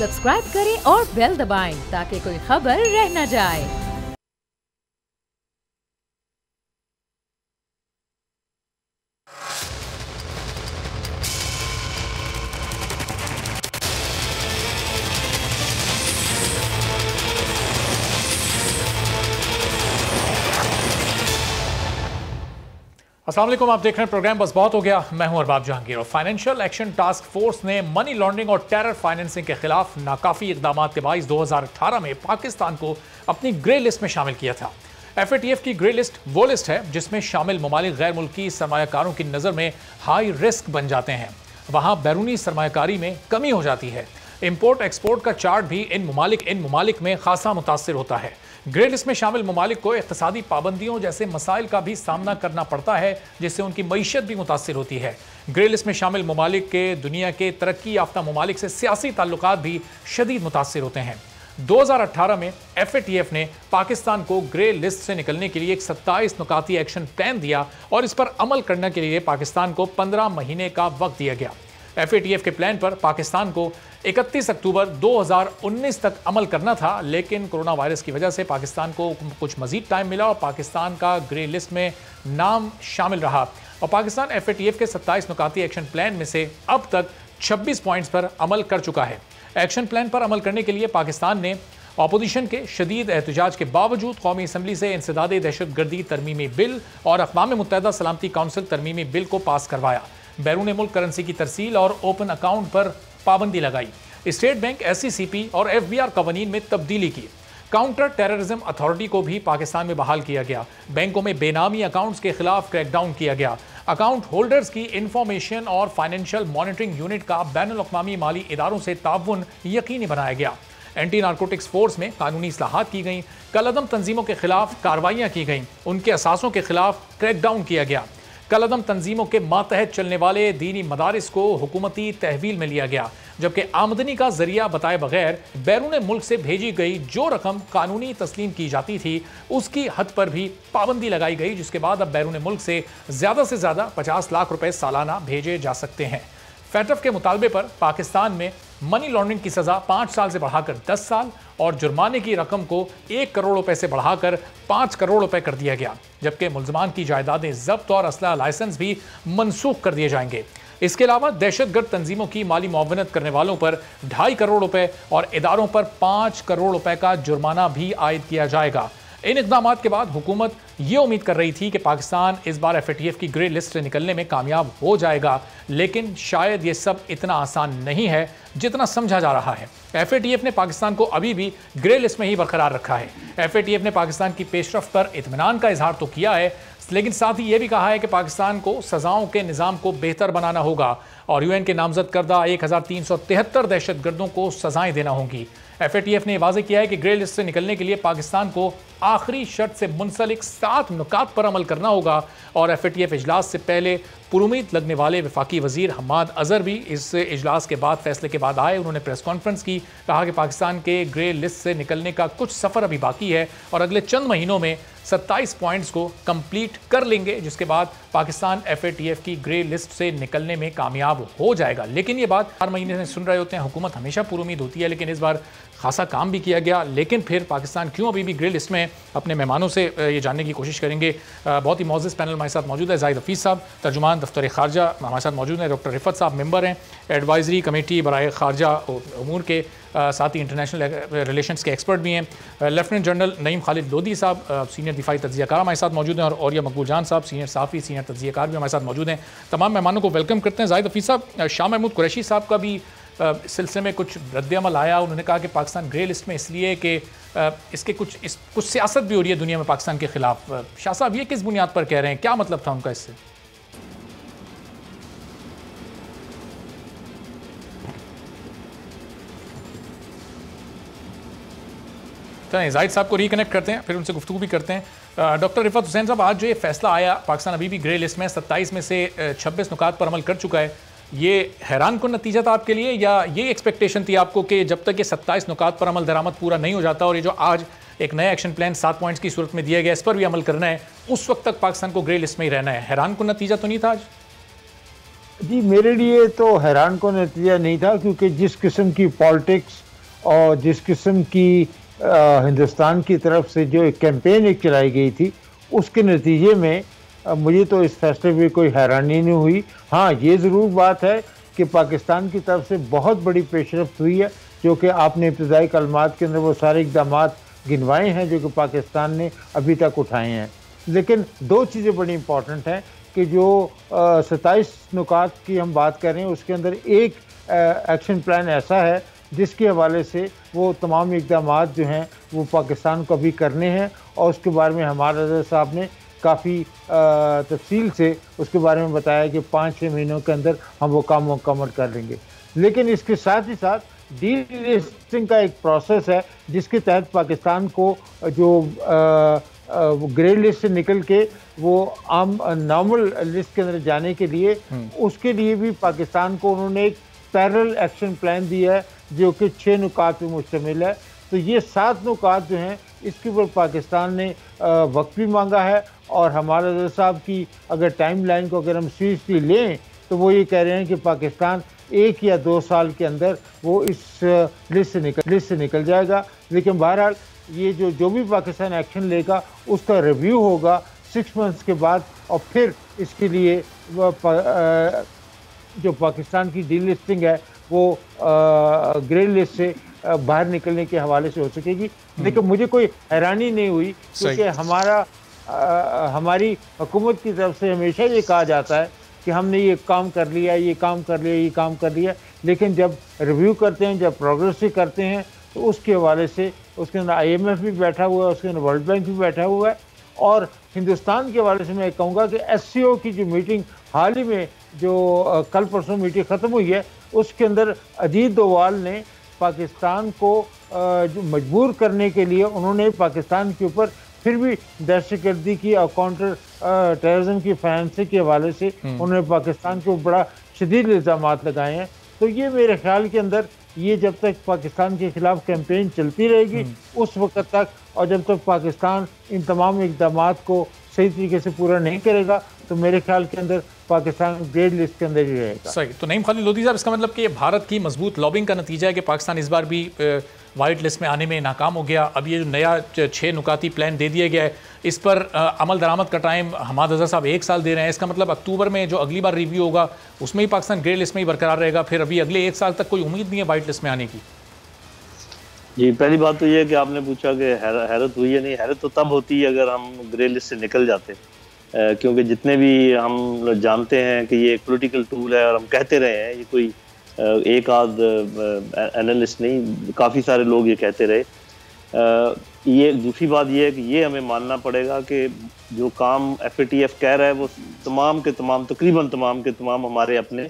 Subscribe करें और bell दबाएं ताकि कोई खबर रह न जाए। अस्सलाम वालेकुम, आप देख रहे हैं प्रोग्राम बस बहुत हो गया। मैं हूं अरबाब जहांगीर और फाइनेंशियल एक्शन टास्क फोर्स ने मनी लॉन्ड्रिंग और टेरर फाइनेंसिंग के खिलाफ नाकाफी इकदाम के बाइस 2018 में पाकिस्तान को अपनी ग्रे लिस्ट में शामिल किया था। FATF की ग्रे लिस्ट वो लिस्ट है जिसमें शामिल ममालिक गैर मुल्की सरमायाकारों की नज़र में हाई रिस्क बन जाते हैं। वहां बैरूनी सरमायाकारी में कमी हो जाती है। इम्पोर्ट एक्सपोर्ट का चार्ट भी इन ममालिक में खासा मुतासिर होता है। ग्रे लिस्ट में शामिल ममालिक को इक़्तिसादी पाबंदियों जैसे मसाइल का भी सामना करना पड़ता है, जिससे उनकी मईशत भी मुतासिर होती है। ग्रे लिस्ट में शामिल ममालिक के दुनिया के तरक्की याफ्ता ममालिक से सियासी ताल्लुकात भी शदीद मुतासिर होते हैं। 2018 में FATF ने पाकिस्तान को ग्रे लिस्ट से निकलने के लिए एक 27 नुकाती एक्शन प्लान दिया और इस पर अमल करने के लिए पाकिस्तान को 15 महीने का वक्त दिया गया। FATF के प्लान पर पाकिस्तान को 31 अक्टूबर 2019 तक अमल करना था, लेकिन कोरोना वायरस की वजह से पाकिस्तान को कुछ मजीद टाइम मिला और पाकिस्तान का ग्रे लिस्ट में नाम शामिल रहा और पाकिस्तान FATF के 27 नुकाती एक्शन प्लान में से अब तक 26 पॉइंट्स पर अमल कर चुका है। एक्शन प्लान पर अमल करने के लिए पाकिस्तान ने अपोजिशन के शदीद एहतजाज के बावजूद कौमी असम्बली से इंसदाद दहशतगर्दी तरमीमी बिल और अक़वाम मुत्तहिदा सलामती काउंसिल तरमीमी बिल को पास करवाया। बैरून मुल्क करेंसी की तरसील और ओपन अकाउंट पर पाबंदी लगाई। स्टेट बैंक, SCCP और FBR कवानीन में तब्दीली की। काउंटर टेररिज्म अथॉरिटी को भी पाकिस्तान में बहाल किया गया। बैंकों में बेनामी अकाउंट्स के खिलाफ क्रैकडाउन किया गया। अकाउंट होल्डर्स की इंफॉर्मेशन और फाइनेंशियल मॉनिटरिंग यूनिट का बैनुल अक़वामी माली इदारों से ताउन यकीनी बनाया गया। एंटी नारकोटिक्स फोर्स में कानूनी इस्लाहात की गई। कलअदम तंजीमों के खिलाफ कार्रवाइयाँ की गईं। उनके असासों के खिलाफ क्रैकडाउन किया गया। कलअदम तंजीमों के मातहत चलने वाले दीनी मदारिस को हुकूमती तहवील में लिया गया, जबकि आमदनी का जरिया बताए बगैर बैरून मुल्क से भेजी गई जो रकम कानूनी तस्लीम की जाती थी उसकी हद पर भी पाबंदी लगाई गई, जिसके बाद अब बैरून मुल्क से ज़्यादा 50 लाख रुपए सालाना भेजे जा सकते हैं। FATF के मुतालबे पर पाकिस्तान में मनी लॉन्ड्रिंग की सज़ा 5 साल से बढ़ाकर 10 साल और जुर्माने की रकम को 1 करोड़ रुपए से बढ़ाकर 5 करोड़ रुपए कर दिया गया, जबकि मुल्ज़मान की जायदादें जब्त और असला लाइसेंस भी मनसूख कर दिए जाएंगे। इसके अलावा दहशतगर्द तंजीमों की माली मुआवनत करने वालों पर 2.5 करोड़ रुपए और इदारों पर 5 करोड़ रुपए का जुर्माना भी आयद किया जाएगा। इन इक़दाम के बाद हुकूमत ये उम्मीद कर रही थी कि पाकिस्तान इस बार FATF की ग्रे लिस्ट से निकलने में कामयाब हो जाएगा, लेकिन शायद ये सब इतना आसान नहीं है जितना समझा जा रहा है। FATF ने पाकिस्तान को अभी भी ग्रे लिस्ट में ही बरकरार रखा है। FATF ने पाकिस्तान की पेशरफ्त पर इत्मीनान का इजहार तो किया है, लेकिन साथ ही यह भी कहा है कि पाकिस्तान को सजाओं के निज़ाम को बेहतर बनाना होगा और UN के नामजद करदा 1373 दहशतगर्दों को सजाएं देना होंगी। FATF ने वाज़ेह किया है कि ग्रे लिस्ट से निकलने के लिए पाकिस्तान को आखिरी शर्त से मुंसलिक 7 नुकात पर अमल करना होगा और FATF इजलास से पहले पुरुमीद लगने वाले वफाकी वजीर हम्माद अजहर भी इस इजलास के बाद फैसले के बाद आए। उन्होंने प्रेस कॉन्फ्रेंस की, कहा कि पाकिस्तान के ग्रे लिस्ट से निकलने का कुछ सफ़र अभी बाकी है और अगले चंद महीनों में 27 पॉइंट्स को कंप्लीट कर लेंगे, जिसके बाद पाकिस्तान FATF की ग्रे लिस्ट से निकलने में कामयाब हो जाएगा। लेकिन ये बात हर महीने से सुन रहे होते हैं, हुकूमत हमेशा पुरुमीद होती है, लेकिन इस बार खासा काम भी किया गया। लेकिन फिर पाकिस्तान क्यों अभी भी ग्रे लिस्ट में, अपने मेहमानों से ये जानने की कोशिश करेंगे। बहुत ही मौजूद पैनल हमारे साथ मौजूद है। जाहिद हफीज़ साहब, तर्जुमान दफ्तर खारजा हमारे साथ मौजूद हैं। डॉक्टर रिफत साहब मेंबर हैं एडवाइजरी कमेटी बराए खारजा उमूर के, साथ ही इंटरनेशनल रिलेशंस के एक्सपर्ट भी हैं। लेफ्टिनेंट जनरल नईम खालिद लोधी साहब सीनियर दिफाई तज्ज़ियाकार हमारे साथ मौजूद हैं और औरिया मकबूल जान साहब सीनियर साफ़ी सीनियर तज्ज़ियाकार भी हमारे साथ मौजूद हैं। तमाम मेहमानों को वेलकम करते हैं। जाहिद हफीज़ साहब, शाह महमूद कुरैशी साहब का भी इस सिलसिले में कुछ रद्द-ए-अमल आया। उन्होंने कहा कि पाकिस्तान ग्रे लिस्ट में इसलिए कि इसके कुछ सियासत भी हो रही है दुनिया में पाकिस्तान के खिलाफ। शाह साहब ये किस बुनियाद पर कह रहे हैं, क्या मतलब था उनका इससे? जाहिद साहब को रिकनेक्ट करते हैं, फिर उनसे गुफ्तगू भी करते हैं। डॉक्टर रिफत हुसैन साहब, आज जो ये फैसला आया, पाकिस्तान अभी भी ग्रे लिस्ट में 27 में से 26 नुकात पर अमल कर चुका है, ये हैरान कन नतीजा था आपके लिए या ये एक्सपेक्टेशन थी आपको कि जब तक ये 27 नुकात पर अमल दरामद पूरा नहीं हो जाता और ये जो आज एक नया एक्शन प्लान 7 पॉइंट्स की सूरत में दिया गया इस पर भी अमल करना है, उस वक्त तक पाकिस्तान को ग्रे लिस्ट में ही रहना है, हैरान कन नतीजा तो नहीं था आज? जी, मेरे लिए तो हैरान कन नतीजा नहीं था, क्योंकि जिस किस्म की पॉलिटिक्स और जिस किस्म की हिंदुस्तान की तरफ से जो एक कैंपेन एक चलाई गई थी, उसके नतीजे में मुझे तो इस फैसले में कोई हैरानी नहीं हुई। हाँ, ये ज़रूर बात है कि पाकिस्तान की तरफ से बहुत बड़ी पेशरफ्त हुई है, जो कि आपने इब्तदाई कलमात के अंदर वो सारे इक़दामात गिनवाए हैं जो कि पाकिस्तान ने अभी तक उठाए हैं। लेकिन दो चीज़ें बड़ी इम्पॉर्टेंट हैं कि जो 27 नुकात की हम बात कर रहे हैं, उसके अंदर एक एक्शन प्लान ऐसा है जिसके हवाले से वो तमाम इक़दामात जो हैं वो पाकिस्तान को अभी करने हैं, और उसके बारे में हमारे रज़ा साहब ने काफ़ी तफसील से उसके बारे में बताया कि 5-6 महीनों के अंदर हम वो काम मुकम्मल कर लेंगे। लेकिन इसके साथ ही साथ डी लिस्टिंग का एक प्रोसेस है जिसके तहत पाकिस्तान को जो ग्रे लिस्ट से निकल के वो आम नॉर्मल लिस्ट के अंदर जाने के लिए, उसके लिए भी पाकिस्तान को उन्होंने एक पैरेलल एक्शन प्लान दिया है जो कि 6 नुकात पे मुश्तमिल है। तो ये 7 नुकात जो हैं इसके ऊपर पाकिस्तान ने वक्त भी मांगा है, और हमारे रज़ा साहब की अगर टाइम लाइन को अगर हम सीरियसली लें तो वो ये कह रहे हैं कि पाकिस्तान 1 या 2 साल के अंदर वो इस लिस्ट से निकल जाएगा। लेकिन बहरहाल ये जो भी पाकिस्तान एक्शन लेगा उसका रिव्यू होगा 6 मंथ्स के बाद, और फिर इसके लिए जो पाकिस्तान की डी लिस्टिंग है वो ग्रे लिस्ट से बाहर निकलने के हवाले से हो सकेगी। लेकिन मुझे कोई हैरानी नहीं हुई, क्योंकि हमारी हुकूमत की तरफ से हमेशा ये कहा जाता है कि हमने ये काम कर लिया, ये काम कर लिया, ये काम कर लिया, लेकिन जब रिव्यू करते हैं, जब प्रोग्रेस भी करते हैं, तो उसके हवाले से उसके अंदर IMF भी बैठा हुआ है, उसके अंदर वर्ल्ड बैंक भी बैठा हुआ है। और हिंदुस्तान के हवाले से मैं कहूँगा कि SCO की जो मीटिंग हाल ही में जो कल परसों मीटिंग ख़त्म हुई है, उसके अंदर अजीत डोवाल ने पाकिस्तान को जो मजबूर करने के लिए उन्होंने पाकिस्तान के ऊपर फिर भी दहशतगर्दी की और काउंटर टेररिज्म की फाइनेंसिंग के हवाले से उन्होंने पाकिस्तान के ऊपर बड़ा शदीद इल्ज़ामात लगाए हैं। तो ये मेरे ख्याल के अंदर ये जब तक पाकिस्तान के खिलाफ कैंपेन चलती रहेगी उस वक्त तक, और जब तक पाकिस्तान इन तमाम इक़दामात को सही तरीके से पूरा नहीं करेगा, तो मेरे ख्याल के अंदर पाकिस्तान ग्रेड लिस्ट के अंदर ही रहेगा। सही। तो नईम खालिद लोधी साहब, इसका मतलब कि भारत की मजबूत लॉबिंग का नतीजा है कि पाकिस्तान इस बार भी वाइट लिस्ट में आने में नाकाम हो गया। अब ये जो नया 6 नुकाती प्लान दे दिया गया है, इस पर अमल दरामद का टाइम हमाद रज़ा साहब 1 साल दे रहे हैं। इसका मतलब अक्टूबर में जो अगली बार रिव्यू होगा उसमें ही पाकिस्तान ग्रे लिस्ट में ही बरकरार रहेगा, फिर अभी अगले 1 साल तक कोई उम्मीद नहीं है वाइट लिस्ट में आने की? जी, पहली बात तो ये है कि आपने पूछा कि हैरत हुई है। नहीं, हैरत तो तब होती है अगर हम ग्रे लिस्ट से निकल जाते, क्योंकि जितने भी हम जानते हैं कि ये एक पॉलिटिकल टूल है, और हम कहते रहे हैं, ये कोई एक आध एनालिस्ट नहीं, काफ़ी सारे लोग ये कहते रहे। ये दूसरी बात ये है कि ये हमें मानना पड़ेगा कि जो काम FATF कह रहा है वो तमाम के तमाम, तकरीबन तमाम के तमाम हमारे अपने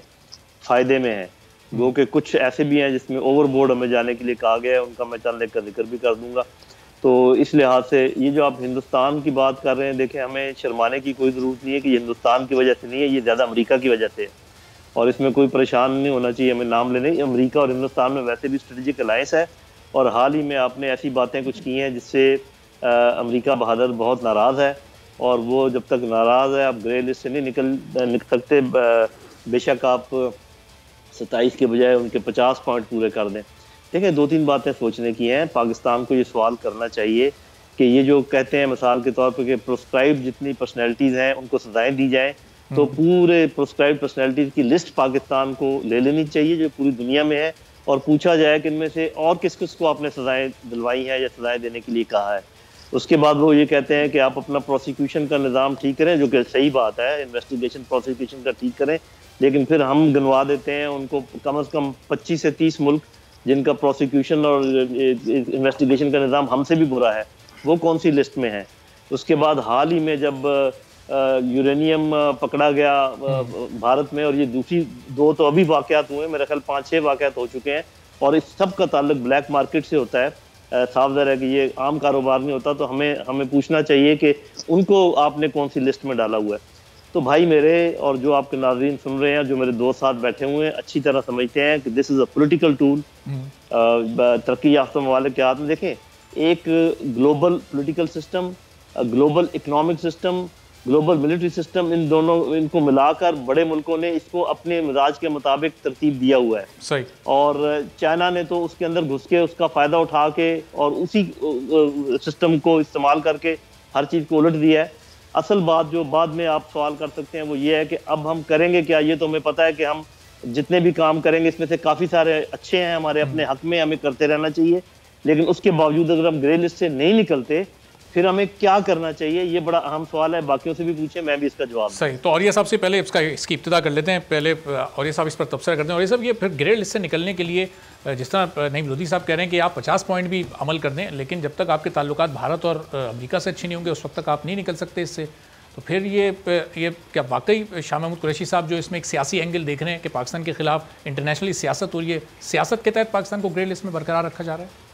फ़ायदे में है। वो कि कुछ ऐसे भी हैं जिसमें ओवरबोर्ड हमें जाने के लिए कहा गया है, उनका मैं चंद एक का जिक्र भी कर दूंगा। तो इस लिहाज से ये जो आप हिंदुस्तान की बात कर रहे हैं, देखें, हमें शर्माने की कोई ज़रूरत नहीं है कि ये हिंदुस्तान की वजह से नहीं है, ये ज़्यादा अमेरिका की वजह से है, और इसमें कोई परेशान नहीं होना चाहिए हमें नाम लेने। अमेरिका और हिंदुस्तान में वैसे भी स्ट्रेटेजिक अलायंस है, और हाल ही में आपने ऐसी बातें कुछ की हैं जिससे अमेरिका बहादुर बहुत नाराज़ है, और वो जब तक नाराज़ है आप ग्रे लिस्ट से नहीं निकल सकते। बेशक आप 27 के बजाय उनके 50 पॉइंट पूरे कर दें। देखिए, 2-3 बातें सोचने की हैं। पाकिस्तान को ये सवाल करना चाहिए कि ये जो कहते हैं मिसाल के तौर पर कि प्रोस्क्राइब जितनी पर्सनैलिटीज़ हैं उनको सजाएं दी जाएं, तो पूरे प्रोस्क्राइब पर्सनैलिटीज़ की लिस्ट पाकिस्तान को ले लेनी चाहिए जो पूरी दुनिया में है, और पूछा जाए कि इनमें से और किस किस को आपने सजाएं दिलवाई हैं या सजाएं देने के लिए कहा है। उसके बाद वो ये कहते हैं कि आप अपना प्रोसिक्यूशन का निज़ाम ठीक करें, जो कि सही बात है, इन्वेस्टिगेशन प्रोसिक्यूशन का ठीक करें, लेकिन फिर हम गिनवा देते हैं उनको कम से कम 25 से 30 मुल्क जिनका प्रोसिक्यूशन और इन्वेस्टिगेशन का निज़ाम हमसे भी बुरा है, वो कौन सी लिस्ट में है। उसके बाद हाल ही में जब यूरेनियम पकड़ा गया भारत में, और ये दूसरी 2 तो अभी वाक़यात हुए, मेरे ख्याल 5-6 वाक़यात हो चुके हैं, और इस सब का ताल्लुक ब्लैक मार्केट से होता है। साफ ज़ाहिर है कि ये आम कारोबार नहीं होता, तो हमें पूछना चाहिए कि उनको आपने कौन सी लिस्ट में डाला हुआ है। तो भाई मेरे और जो आपके नाज़रीन सुन रहे हैं, जो मेरे दोस्त साथ बैठे हुए हैं, अच्छी तरह समझते हैं कि this is a political tool. तरक्की याफ्ता ममालिक के हाथ में देखें, एक global political system, global economic system, global military system, इन दोनों इनको मिलाकर बड़े मुल्कों ने इसको अपने मिजाज के मुताबिक तरतीब दिया हुआ है। सही। और चाइना ने तो उसके अंदर घुस के उसका फायदा उठा के और उसी सिस्टम को इस्तेमाल करके हर चीज को उलट दिया है। असल बात जो बाद में आप सवाल कर सकते हैं वो ये है कि अब हम करेंगे क्या। ये तो हमें पता है कि हम जितने भी काम करेंगे इसमें से काफी सारे अच्छे हैं, हमारे अपने हक में, हमें करते रहना चाहिए। लेकिन उसके बावजूद अगर हम ग्रे लिस्ट से नहीं निकलते फिर हमें क्या करना चाहिए, ये बड़ा अहम सवाल है। बाकियों से भी पूछे, मैं भी इसका जवाब। सही। तो औरिया साहब से पहले इसकी इब्तिदा कर लेते हैं। पहले औरिया साहब इस पर तबसरा करते हैं। औरिया साहब, ये फिर ग्रे लिस्ट से निकलने के लिए जिस तरह नईम लोधी साहब कह रहे हैं कि आप 50 पॉइंट भी अमल कर दें, लेकिन जब तक आपके ताल्लुकात भारत और अमेरिका से अच्छे नहीं होंगे उस वक्त तक आप नहीं निकल सकते इससे। तो फिर ये क्या वाकई शाह महमूद कुरैशी साहब जो इसमें एक सियासी एंगल देख रहे हैं कि पाकिस्तान के खिलाफ इंटरनेशनली सियासत, और ये सियासत के तहत पाकिस्तान को ग्रे लिस्ट में बरकरार रखा जा रहा है?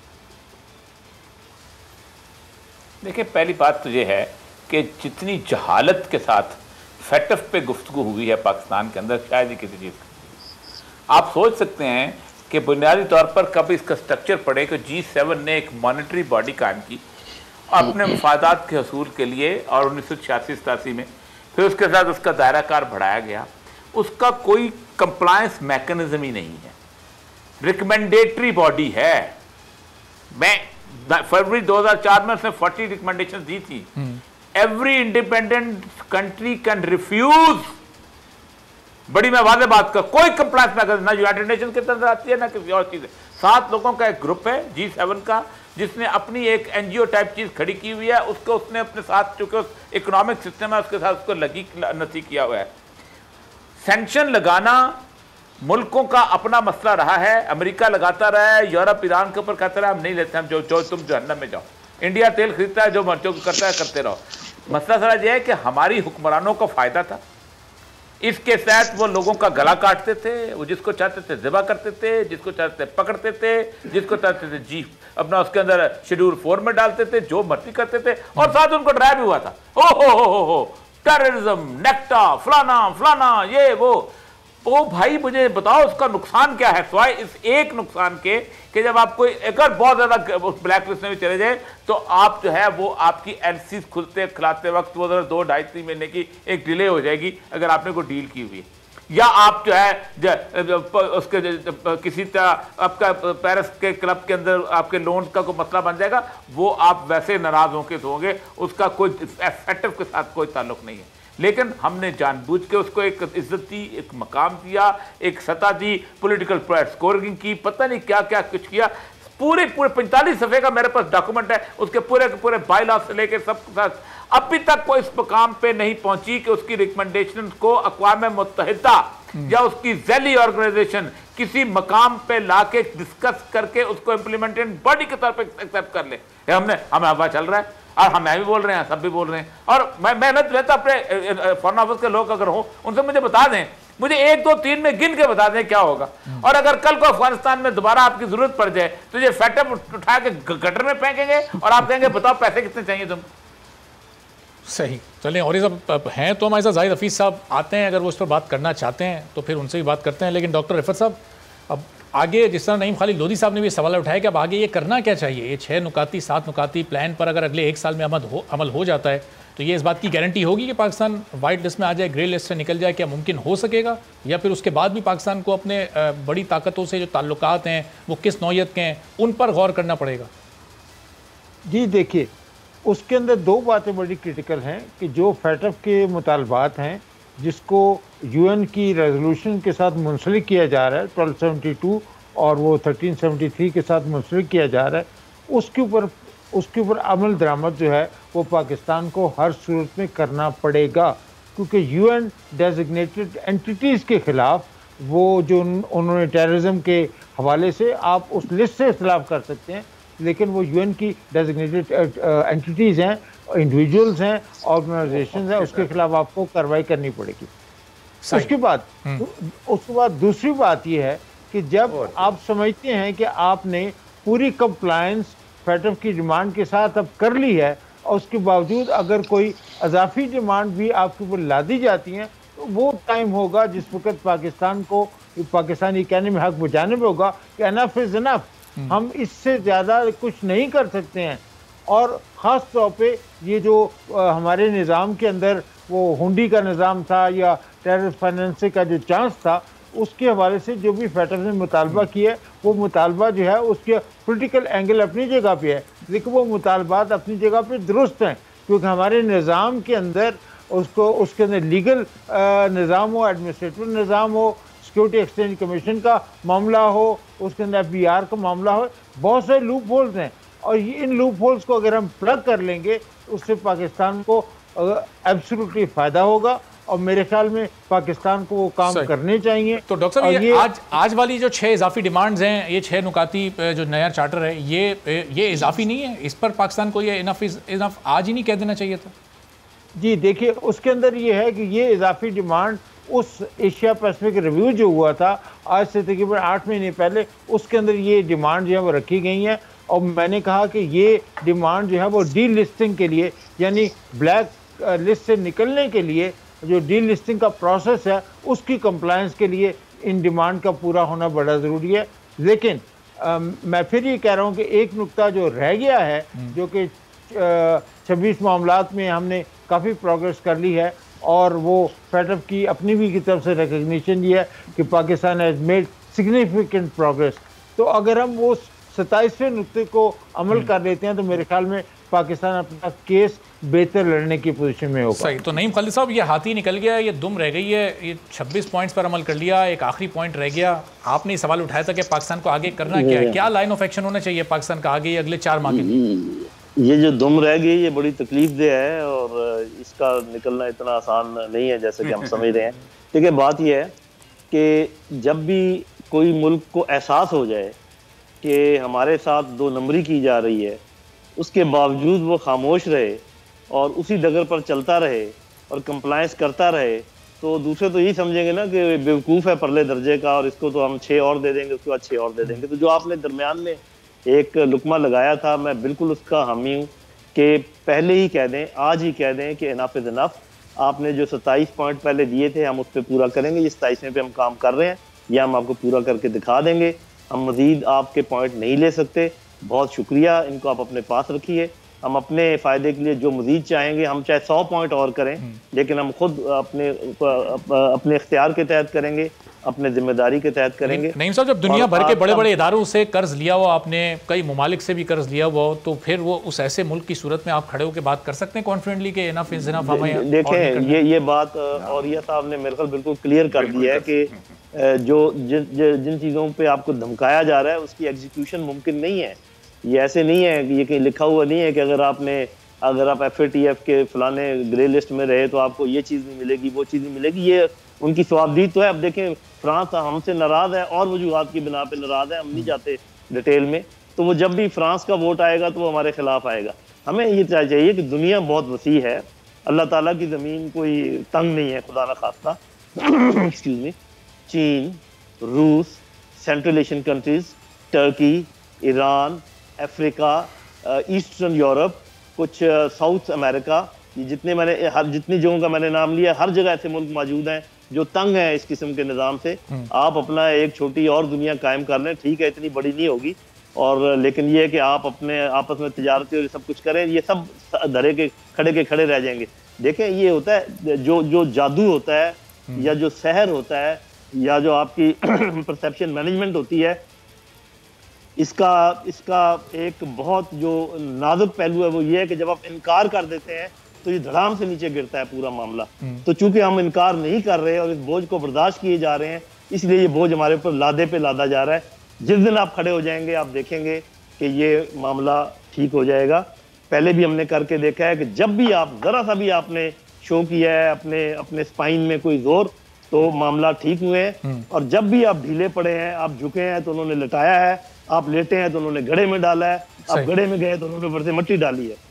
देखिए, पहली बात तो ये है कि जितनी जहालत के साथ फैटफ पे गुफ्तगू हुई है पाकिस्तान के अंदर, शायद ही किसी चीज़ की। आप सोच सकते हैं कि बुनियादी तौर पर कब इसका स्ट्रक्चर पड़े कि G7 ने एक मॉनेटरी बॉडी कायम की अपने मफादात के हसूल के लिए, और 1986-87 में फिर उसके साथ उसका दायरा कार बढ़ाया गया। उसका कोई कंप्लायंस मैकेनिज्म ही नहीं है, रिकमेंडेटरी बॉडी है। मैं फरवरी 2004 में उसने 40 रिकमेंडेशन दी थी। Every independent country can refuse. बड़ी मैं वादे बात कर, कोई कंप्लायंस मैकेनिज्म ना यूनाइटेड नेशन के तरफ आती है ना किसी और चीज है। 7 लोगों का एक ग्रुप है G7 का, जिसने अपनी एक NGO टाइप चीज खड़ी की हुई है। उसको उसने अपने साथ, चूंकि इकोनॉमिक सिस्टम है उसके साथ उसको लगी नथी किया हुआ है। सैंक्शन लगाना मुल्कों का अपना मसला रहा है। अमेरिका लगाता रहा है, यूरोप ईरान के ऊपर कहता रहा हम नहीं लेते, हम जो तुम जहन्नम में जाओ। इंडिया तेल खरीदता है, जो मर्चों को करता है करते रहो। मसला सारा यह है कि हमारी हुक्मरानों को फायदा था, इसके तहत वो लोगों का गला काटते थे, वो जिसको चाहते थे ज़िबा करते थे, जिसको चाहते थे पकड़ते थे, जिसको चाहते थे जी अपना उसके अंदर शेड्यूल 4 में डालते थे, जो मर्जी करते थे। और साथ उनको डराया भी हुआ था, हो टेररिज्म, नेक्टा, फलाना फलाना, ये वो। ओ भाई, मुझे बताओ उसका नुकसान क्या है, सिवाय इस एक नुकसान के कि जब आप कोई अगर बहुत ज्यादा ब्लैक लिस्ट में भी चले जाए तो आप जो है वो आपकी एलसी खुलते खिलाते वक्त वो 2-2.5-3 महीने की एक डिले हो जाएगी अगर आपने कोई डील की हुई है। या आप जो है उसके किसी तरह आपका पेरिस के क्लब के अंदर आपके लोन का कोई मसला बन जाएगा, वो आप वैसे नाराज होंगे तो होंगे, उसका कोई फैक्टर के साथ कोई ताल्लुक नहीं है। लेकिन हमने जानबूझ के उसको एक इज्जत दी, एक मकाम दिया, एक सतह दी, पॉलिटिकल स्कोरिंग की, पता नहीं क्या क्या कुछ किया। पूरे 45 सफ़े का मेरे पास डॉक्यूमेंट है, उसके पूरे के पूरे बायलॉ से लेकर सब साथ अभी तक कोई इस मकाम पे नहीं पहुंची कि उसकी रिकमेंडेशन को अक़वाम मुत्तहिदा या उसकी जैली ऑर्गेनाइजेशन किसी मकाम पे लाके डिस्कस करके उसको इम्प्लीमेंटेड बॉडी के तौर पे एक्सेप्ट कर ले। हमें हवा चल रहा है और हम भी बोल रहे हैं, सब भी बोल रहे हैं। और मैं मेहनत रहता अपने फॉरेन ऑफिस के लोग अगर हो उनसे मुझे बता दें, मुझे 1, 2, 3 में गिन के बता दें क्या होगा। और अगर कल को अफगानिस्तान में दोबारा आपकी जरूरत पड़ जाए तो ये फैटअप उठा के गटर में फेंकेंगे और आप कहेंगे बताओ पैसे कितने चाहिए तुम। सही। चलिए, और ये सब हैं तो हमारे साथ जाहिद हफीज़ साहब आते हैं, अगर वो इस पर बात करना चाहते हैं तो फिर उनसे भी बात करते हैं। लेकिन डॉक्टर रिफत साहब, अब आगे जिस तरह नईम खालिद लोधी साहब ने भी सवाल उठाया कि अब आगे ये करना क्या चाहिए, ये 6 नुकाती 7 नुकाती प्लान पर अगर अगले 1 साल में अमल हो जाता है तो ये इस बात की गारंटी होगी कि पाकिस्तान वाइट लिस्ट में आ जाए, ग्रे लिस्ट से निकल जाए? क्या मुमकिन हो सकेगा, या फिर उसके बाद भी पाकिस्तान को अपने बड़ी ताकतों से जो ताल्लुकात हैं वो किस नौयत के हैं उन पर गौर करना पड़ेगा? जी देखिए, उसके अंदर 2 बातें बड़ी क्रिटिकल हैं कि जो फैटफ के मुतालबात हैं जिसको UN की रेजोल्यूशन के साथ मुंसलिक किया जा रहा है 1272 और वो 1373 के साथ मुंसलिक किया जा रहा है, उसके ऊपर अमल दरामद जो है वो पाकिस्तान को हर सूरत में करना पड़ेगा, क्योंकि UN डेजिग्नेटेड एंटिटीज़ के ख़िलाफ़ वो जो उन्होंने टेररिज्म के हवाले से आप उस लिस्ट से इख्तिलाफ कर सकते हैं, लेकिन वो UN की डेजिग्नेटेड एंटिटीज़ हैं, इंडिविजुअल्स हैं, ऑर्गेनाइजेशन हैं, उसके खिलाफ आपको कार्रवाई करनी पड़ेगी। उसके बाद दूसरी बात यह है कि जब आप समझते हैं कि आपने पूरी कंप्लायंस फैटफ की डिमांड के साथ अब कर ली है और उसके बावजूद अगर कोई अजाफी डिमांड भी आपके ऊपर ला दी जाती हैं तो वो टाइम होगा जिस वक्त पाकिस्तान को पाकिस्तानी कहने में हक बचाने में होगा कि एनफ इज़ एनफ, हम इससे ज़्यादा कुछ नहीं कर सकते हैं। और ख़ास तौर पे ये जो हमारे निज़ाम के अंदर वो हुंडी का निज़ाम था या टेरर फाइनेंसिंग का जो चांस था, उसके हवाले से जो भी फेटफ ने मुतालबा किया है, वो मुतालबा जो है उसके पॉलिटिकल एंगल अपनी जगह पे है, लेकिन वो मुतालबात अपनी जगह पे दुरुस्त हैं, क्योंकि हमारे निज़ाम के अंदर उसके अंदर लीगल निज़ाम हो, एडमिनिस्ट्रेटिव निज़ाम हो, सिक्योरिटी एक्सचेंज कमीशन का मामला हो, उसके अंदर FBR का मामला हो, बहुत सारे लूप होल्स हैं, और इन लूप होल्स को अगर हम प्लग कर लेंगे उससे पाकिस्तान को एब्सोल्युटली फ़ायदा होगा, और मेरे ख्याल में पाकिस्तान को वो काम करने चाहिए। तो डॉक्टर साहब, ये आज वाली जो 6 इजाफी डिमांड्स हैं, ये 6 नुकाती जो नया चार्टर है, ये इजाफी नहीं है? इस पर पाकिस्तान को ये इनफ आज ही नहीं कह देना चाहिए था? जी देखिए, उसके अंदर ये है कि ये इजाफी डिमांड उस एशिया पैसिफिक रिव्यू जो हुआ था आज से तकरीबन 8 महीने पहले, उसके अंदर ये डिमांड जो है वो रखी गई हैं, और मैंने कहा कि ये डिमांड जो है वो डी लिस्टिंग के लिए, यानी ब्लैक लिस्ट से निकलने के लिए जो डी लिस्टिंग का प्रोसेस है, उसकी कंप्लायंस के लिए इन डिमांड का पूरा होना बड़ा ज़रूरी है। लेकिन मैं फिर ये कह रहा हूँ कि एक नुक्ता जो रह गया है, जो कि 26 मामलात में हमने काफ़ी प्रोग्रेस कर ली है, और वो फेटफ की अपनी भी की तरफ से रिकग्निशन ये है कि Pakistan has made significant progress. तो अगर हम वो 27वें नुक्ते को अमल कर लेते हैं तो मेरे ख्याल में पाकिस्तान अपना केस बेहतर लड़ने की पोजीशन में होगा। सही। तो नईम खालिद साहब, ये हाथी निकल गया, ये दुम रह गई है, ये 26 पॉइंट्स पर अमल कर लिया, एक आखिरी पॉइंट रह गया। आपने ये सवाल उठाया था कि पाकिस्तान को आगे करना क्या है, क्या लाइन ऑफ एक्शन होना चाहिए पाकिस्तान का आगे अगले 4 माह के लिए? ये जो दुम रह गई ये बड़ी तकलीफ दे है, और इसका निकलना इतना आसान नहीं है जैसे कि हम समझ रहे हैं। देखिए, बात यह है कि जब भी कोई मुल्क को एहसास हो जाए कि हमारे साथ 2 नंबरी की जा रही है, उसके बावजूद वो खामोश रहे और उसी डगर पर चलता रहे और कंप्लायंस करता रहे, तो दूसरे तो यही समझेंगे ना कि बेवकूफ़ है परले दर्जे का, और इसको तो हम 6 और दे देंगे, उसके बाद 6 और दे देंगे। तो जो आपने दरमियान में एक लुकमा लगाया था, मैं बिल्कुल उसका हामी हूँ कि पहले ही कह दें, आज ही कह दें कि इनफ इज़ इनफ। आपने जो 27 पॉइंट पहले दिए थे, हम उस पर पूरा करेंगे। ये 27वें पे हम काम कर रहे हैं, यह हम आपको पूरा करके दिखा देंगे। हम मज़ीद आपके पॉइंट नहीं ले सकते। बहुत शुक्रिया, इनको आप अपने पास रखिए। हम अपने फ़ायदे के लिए जो मज़ीद चाहेंगे, हम चाहे 100 पॉइंट और करें, लेकिन हम खुद अपने इख्तियार के तहत करेंगे, अपने जिम्मेदारी के तहत करेंगे। नईम साहब, जब दुनिया भर के बड़े बड़े इदारों से कर्ज लिया हुआ आपने, कई ममालिक से भी कर्ज लिया हुआ हो, तो फिर वो उस ऐसे मुल्क की सूरत में आप खड़े होकर बात कर सकते हैं कॉन्फिडेंटली कि इनफ इज इनफ? देखें, ये बात और ये साहब ने मेरे ख्याल बिल्कुल क्लियर कर दिया है कि जो जिन चीज़ों पे आपको धमकाया जा रहा है उसकी एग्जीक्यूशन मुमकिन नहीं है। ये ऐसे नहीं है कि ये कहीं लिखा हुआ नहीं है कि अगर आप FATF के फलाने ग्रे लिस्ट में रहे तो आपको ये चीज़ नहीं मिलेगी, वो चीज़ नहीं मिलेगी। ये उनकी स्वाबदीद तो है। अब देखें, फ्रांस हमसे नाराज़ है और वजूहात की बिना पे नाराज़ है, हम नहीं जाते डिटेल में। तो वो जब भी फ्रांस का वोट आएगा तो वो हमारे खिलाफ आएगा। हमें ये चाहिए कि दुनिया बहुत वसी है, अल्लाह ताला की ज़मीन कोई तंग नहीं है, खुदा ना खास्ता। Excuse me. चीन, रूस, central Asian countries, Turkey, Iran, Africa, eastern Europe, कुछ साउथ अमेरिका, ये जितनी जगहों का मैंने नाम लिया, हर जगह ऐसे मुल्क मौजूद हैं जो तंग हैं इस किस्म के निज़ाम से। आप अपना एक छोटी और दुनिया कायम कर लें, ठीक है, इतनी बड़ी नहीं होगी, और लेकिन ये है कि आप अपने आपस में तिजारती और ये सब कुछ करें, ये सब धरे के खड़े रह जाएंगे। देखें, ये होता है जो जादू होता है या जो सहर होता है या जो आपकी परसेप्शन मैनेजमेंट होती है, इसका एक बहुत जो नाजुक पहलू है वो ये है कि जब आप इनकार कर देते हैं तो ये धड़ाम से नीचे गिरता है पूरा मामला। तो चूंकि हम इनकार नहीं कर रहे और इस बोझ को बर्दाश्त किए जा रहे हैं, इसलिए ये बोझ हमारे ऊपर लादे पे लादा जा रहा है। जिस दिन आप खड़े हो जाएंगे आप देखेंगे कि ये मामला ठीक हो जाएगा। पहले भी हमने करके देखा है कि जब भी आप जरा सा भी आपने शो किया है अपने स्पाइन में कोई जोर, तो मामला ठीक हुए हैं। और जब भी आप ढीले पड़े हैं, आप झुके हैं तो उन्होंने लटाया है, आप लेटे हैं तो उन्होंने गड्ढे में डाला है, आप गड्ढे में गए तो उन्होंने ऊपर से मिट्टी डाली है।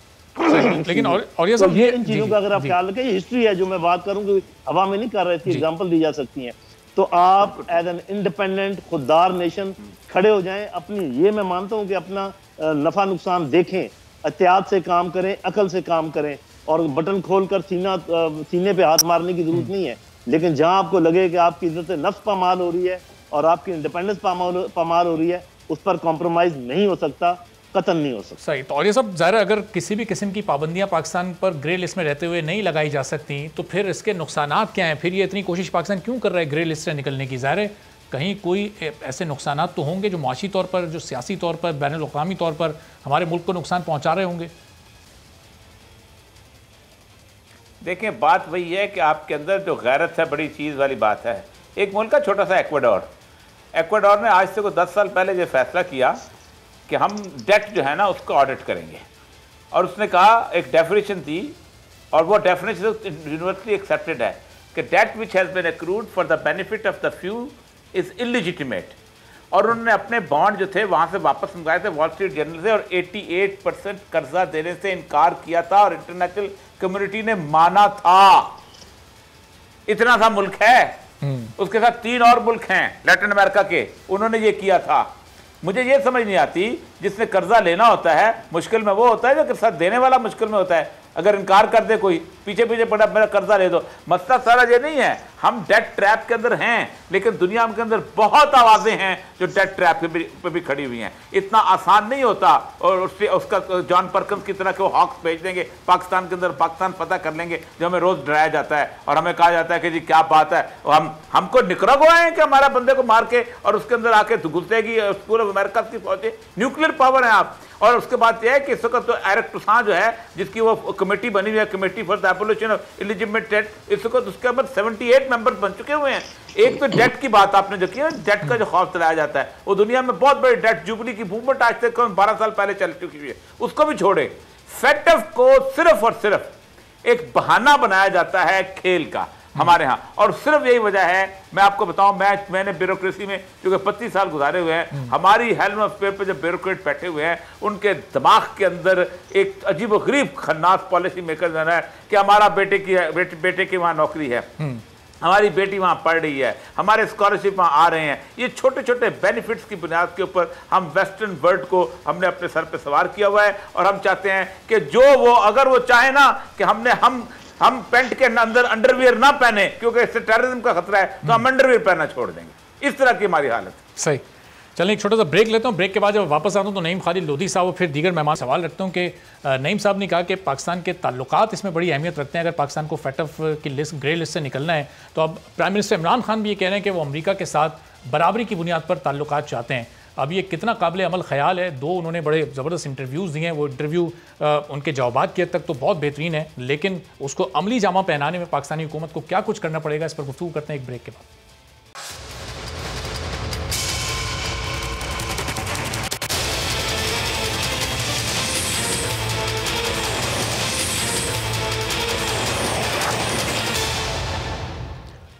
लेकिन और ये सब ये इन चीजों का अगर आप ख्याल रखें, हिस्ट्री है जो मैं बात करूं कि हवा में नहीं कर रहे, इसकी एग्जांपल दी जा सकती है। तो आप एज एन इंडिपेंडेंट खुददार नेशन खड़े हो जाएं। अपनी ये मैं मानता हूं कि अपना नफा नुकसान देखें, एहतियात से काम करें, अकल से काम करें, और बटन खोलकर सीने पे हाथ मारने की जरूरत नहीं है। लेकिन जहां आपको लगे कि आपकी इज्जत नफ्स पामाल हो रही है और आपकी इंडिपेंडेंस पामाल हो रही है, उस पर कॉम्प्रोमाइज नहीं हो सकता। कतन नहीं हो सकता। सही। तो और ये सब ज़ाहिर अगर किसी भी किस्म की पाबंदियां पाकिस्तान पर ग्रे लिस्ट में रहते हुए नहीं लगाई जा सकती तो फिर इसके नुकसानात क्या हैं? फिर ये इतनी कोशिश पाकिस्तान क्यों कर रहा है ग्रे लिस्ट से निकलने की? ज़ाहिर है कहीं कोई ऐसे नुकसानात तो होंगे जो माशी तौर पर, जो सियासी तौर पर, बैनुल-अक़वामी तौर पर हमारे मुल्क को नुकसान पहुँचा रहे होंगे। देखें, बात वही है कि आपके अंदर जो गैरत है, बड़ी चीज़ वाली बात है। एक मुल्क का छोटा सा एक्वाडोर ने आज से को 10 साल पहले ये फैसला किया कि हम डेट जो है ना उसको ऑडिट करेंगे, और उसने कहा, एक डेफिनेशन दी, और वो डेफिनेशन यूनिवर्सली एक्सेप्टेड है कि debt which has been accrued for the benefit of the few is illegitimate. और उन्होंने अपने बॉन्ड जो थे वहाँ से वापस मंगवाए थे वॉल स्ट्रीट जर्नल से, और 88% कर्जा देने से इनकार किया था, और इंटरनेशनल कम्युनिटी ने माना था। इतना सा मुल्क है, उसके साथ 3 और मुल्क हैं लैटिन अमेरिका के, उन्होंने ये किया था। मुझे ये समझ नहीं आती, जिसने कर्जा लेना होता है मुश्किल में वो होता है जो कर्जा देने वाला मुश्किल में होता है। अगर इनकार कर दे कोई, पीछे पीछे पड़ा मेरा कर्जा ले दो। मसला सारा ये नहीं है, हम डेट ट्रैप के अंदर हैं, लेकिन दुनिया के अंदर बहुत आवाज़ें हैं जो डेट ट्रैप पे भी खड़ी हुई हैं। इतना आसान नहीं होता, और उसका जॉन पर्किंस की तरह के वो हॉक्स भेज देंगे पाकिस्तान के अंदर, पाकिस्तान पता कर लेंगे, जो हमें रोज़ डराया जाता है और हमें कहा जाता है कि जी क्या बात है, हमको निकरागुआ है कि हमारा बंदे को मार के और उसके अंदर आके घुसेगी पूरे अमेरिका की फौजें, न्यूक्लियर पावर है आप। और उसके बाद यह है कि इस वक्त तो एरिक टुसान जो है, जिसकी वो कमेटी बनी हुई है, committee for the abolition of illegitimate debt, इस वक्त उसके अंदर 78 मेंबर्स बन चुके हुए हैं। एक तो डेट की बात आपने जो की है, डेट का जो खौफ चलाया जाता है, वो दुनिया में बहुत बड़ी डेट जुबली की मूवमेंट आज से 12 साल पहले चल चुकी हुई है, उसको भी छोड़े। फेटफ को सिर्फ और सिर्फ एक बहाना बनाया जाता है खेल का हमारे यहाँ, और सिर्फ यही वजह है। मैं आपको बताऊं, मैंने ब्यूरोक्रेसी में क्योंकि 25 साल गुजारे हुए हैं, हमारी हेल्म ऑफ पेपर पे जो ब्यूरोक्रेट बैठे हुए हैं, उनके दिमाग के अंदर एक अजीब व गरीब खन्नास पॉलिसी मेकर जो है कि हमारा बेटे की वहाँ नौकरी है, हमारी बेटी वहाँ पढ़ रही है, हमारे स्कॉलरशिप वहाँ आ रहे हैं। ये छोटे छोटे बेनिफिट्स की बुनियाद के ऊपर हम वेस्टर्न वर्ल्ड को हमने अपने सर पे सवार किया हुआ है, और हम चाहते हैं कि जो वो अगर वो चाहे ना कि हम पेंट के अंदर अंडरवियर ना पहने क्योंकि इससे टेररिज्म का खतरा है, तो हम अंडरवियर पहनना छोड़ देंगे। इस तरह की हमारी हालत। सही। चलिए एक छोटा सा ब्रेक लेता हूँ। ब्रेक के बाद जब वापस आता हूँ तो नईम खालिद लोधी साहब और फिर दीगर मेहमान सवाल रखता हूँ कि नईम साहब ने कहा कि पाकिस्तान के ताल्लुकात इसमें बड़ी अहमियत रखते हैं। अगर पाकिस्तान को फेटफ की लिस्ट, ग्रे लिस्ट से निकलना है, तो अब प्राइम मिनिस्टर इमरान खान भी ये कह रहे हैं कि वो अमेरिका के साथ बराबरी की बुनियाद पर ताल्लुकात चाहते हैं। अब ये कितना काबिल अमल ख्याल है? 2 उन्होंने बड़े ज़बरदस्त इंटरव्यूज़ दिए हैं, वो इंटरव्यू उनके जवाबात की हद तक तो बहुत बेहतरीन है, लेकिन उसको अमली जामा पहनाने में पाकिस्तानी हुकूमत को क्या कुछ करना पड़ेगा, इस पर गुफ्तगू करते हैं एक ब्रेक के बाद।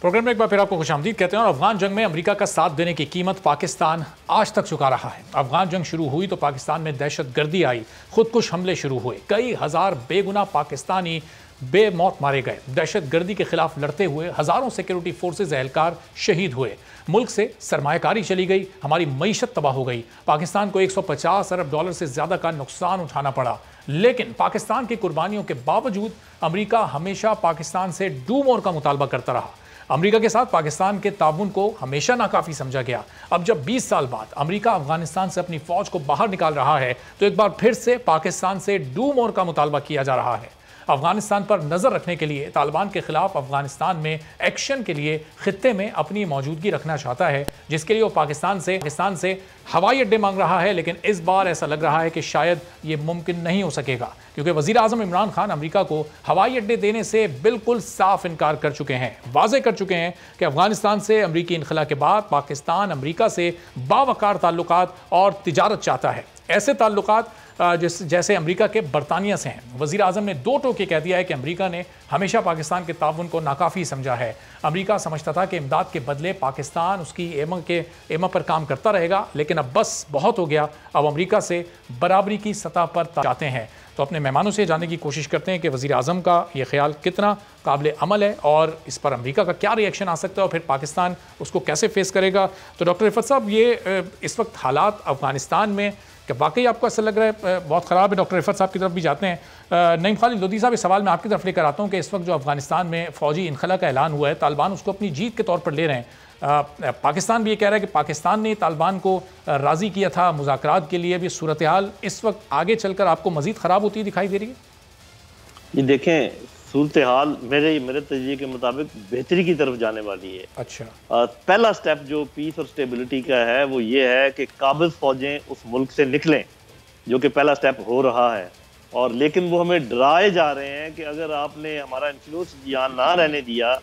प्रोग्राम में एक बार फिर आपको खुशामदीद कहते हैं। और अफगान जंग में अमेरिका का साथ देने की कीमत पाकिस्तान आज तक चुका रहा है। अफगान जंग शुरू हुई तो पाकिस्तान में दहशत गर्दी आई, खुदकुश हमले शुरू हुए, कई हज़ार बेगुनाह पाकिस्तानी बेमौत मारे गए। दहशत गर्दी के खिलाफ लड़ते हुए हज़ारों सिक्योरिटी फोर्सेज एहलकार शहीद हुए, मुल्क से सरमायाकारी चली गई, हमारी मईशत तबाह हो गई, पाकिस्तान को $150 अरब से ज़्यादा का नुकसान उठाना पड़ा। लेकिन पाकिस्तान की कुर्बानियों के बावजूद अमेरिका हमेशा पाकिस्तान से डू मोर का मुतालबा करता रहा। अमेरिका के साथ पाकिस्तान के ताउन को हमेशा नाकाफी समझा गया। अब जब 20 साल बाद अमेरिका अफगानिस्तान से अपनी फौज को बाहर निकाल रहा है तो एक बार फिर से पाकिस्तान से डू मोर का मुतालबा किया जा रहा है। अफगानिस्तान पर नज़र रखने के लिए तालिबान के खिलाफ अफगानिस्तान में एक्शन के लिए खित्ते में अपनी मौजूदगी रखना चाहता है, जिसके लिए वो पाकिस्तान से हवाई अड्डे मांग रहा है। लेकिन इस बार ऐसा लग रहा है कि शायद ये मुमकिन नहीं हो सकेगा, क्योंकि वज़ीर आज़म इमरान खान अमेरिका को हवाई अड्डे देने से बिल्कुल साफ इनकार कर चुके हैं, वाज़ेह कर चुके हैं कि अफगानिस्तान से अमरीकी इनखला के बाद पाकिस्तान अमरीका से बावकार ताल्लुकात और तिजारत चाहता है। ऐसे ताल्लुकात जैसे अमेरिका के बरतानिया से हैं। वज़ीर आज़म ने 2 टोके कह दिया है कि अमेरिका ने हमेशा पाकिस्तान के ताउन को नाकाफ़ी समझा है। अमेरिका समझता था कि इमदाद के बदले पाकिस्तान उसकी एमा पर काम करता रहेगा, लेकिन अब बस बहुत हो गया। अब अमेरिका से बराबरी की सतह पर चाहते हैं। तो अपने मेहमानों से जानने की कोशिश करते हैं कि वज़ीर आज़म का ये ख्याल कितना काबिल अमल है और इस पर अमेरिका का क्या रिएक्शन आ सकता है और फिर पाकिस्तान उसको कैसे फेस करेगा। तो डॉक्टर रिफत साहब, ये इस वक्त हालात अफगानिस्तान में कि वाकई आपको ऐसा लग रहा है बहुत ख़राब है? डॉक्टर रिफत साहब की तरफ भी जाते हैं। नईम खालिद लोधी साहब, इस सवाल मैं आपकी तरफ लेकर आता हूँ कि इस वक्त जो अफगानिस्तान में फ़ौजी इनखला का ऐलान हुआ है, तालिबान उसको अपनी जीत के तौर पर ले रहे हैं, पाकिस्तान भी ये कह रहा है कि पाकिस्तान ने तालिबान को राज़ी किया था मुज़ाकरात के लिए। अभी सूरत हाल इस वक्त आगे चलकर आपको मज़ीद ख़राब होती दिखाई दे रही है? ये देखें, सूरत हाल मेरे तजज़िये के मुताबिक बेहतरी की तरफ जाने वाली है। अच्छा, पहला स्टेप जो पीस और स्टेबिलिटी का है वो ये है कि काबिज़ फौजें उस मुल्क से निकलें, जो कि पहला स्टेप हो रहा है। और लेकिन वो हमें डराए जा रहे हैं कि अगर आपने हमारा इन्फ्लुएंस यहाँ ना रहने दिया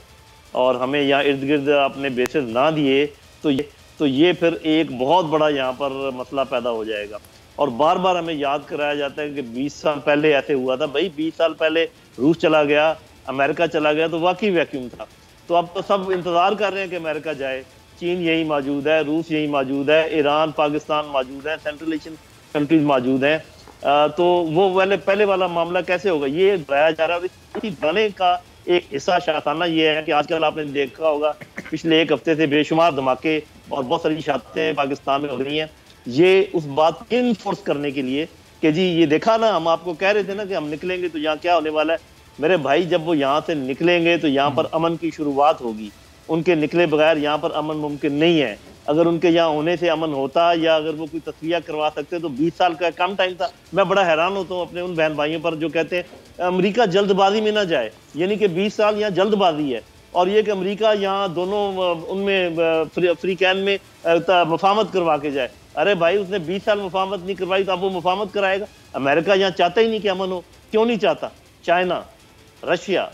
और हमें यहाँ इर्द गिर्द अपने बेसेस ना दिए तो ये फिर एक बहुत बड़ा यहाँ पर मसला पैदा हो जाएगा। और बार बार हमें याद कराया जाता है कि 20 साल पहले ऐसे हुआ था। भाई 20 साल पहले रूस चला गया, अमेरिका चला गया तो वाकई वैक्यूम था। तो अब तो सब इंतज़ार कर रहे हैं कि अमेरिका जाए। चीन यही मौजूद है, रूस यही मौजूद है, ईरान, पाकिस्तान मौजूद है, सेंट्रल एशियन कंट्रीज मौजूद हैं। तो वो पहले वाला मामला कैसे होगा, ये डराया जा रहा है। इसी डरने का एक हिस्सा शाताना ये है कि आजकल आपने देखा होगा पिछले एक हफ्ते से बेशुमार धमाके और बहुत सारी शातें पाकिस्तान में हो रही हैं। ये उस बात को इन्फोर्स करने के लिए कि जी ये देखा ना, हम आपको कह रहे थे ना कि हम निकलेंगे तो यहाँ क्या होने वाला है। मेरे भाई, जब वो यहाँ से निकलेंगे तो यहाँ पर अमन की शुरुआत होगी। उनके निकले बगैर यहाँ पर अमन मुमकिन नहीं है। अगर उनके यहाँ होने से अमन होता या अगर वो कोई तस्वीर करवा सकते तो 20 साल का कम टाइम था। मैं बड़ा हैरान होता हूँ अपने उन बहन भाइयों पर जो कहते हैं अमेरिका जल्दबाजी में ना जाए, यानी कि 20 साल यहाँ जल्दबाजी है। और ये कि अमेरिका यहाँ दोनों उनमें फ्री कैन में मुफाहमत करवा के जाए। अरे भाई, उसने 20 साल मुफाहमत नहीं करवाई तो अब वो मुफाहमत कराएगा? अमेरिका यहाँ चाहता ही नहीं कि अमन हो। क्यों नहीं चाहता? China, Russia,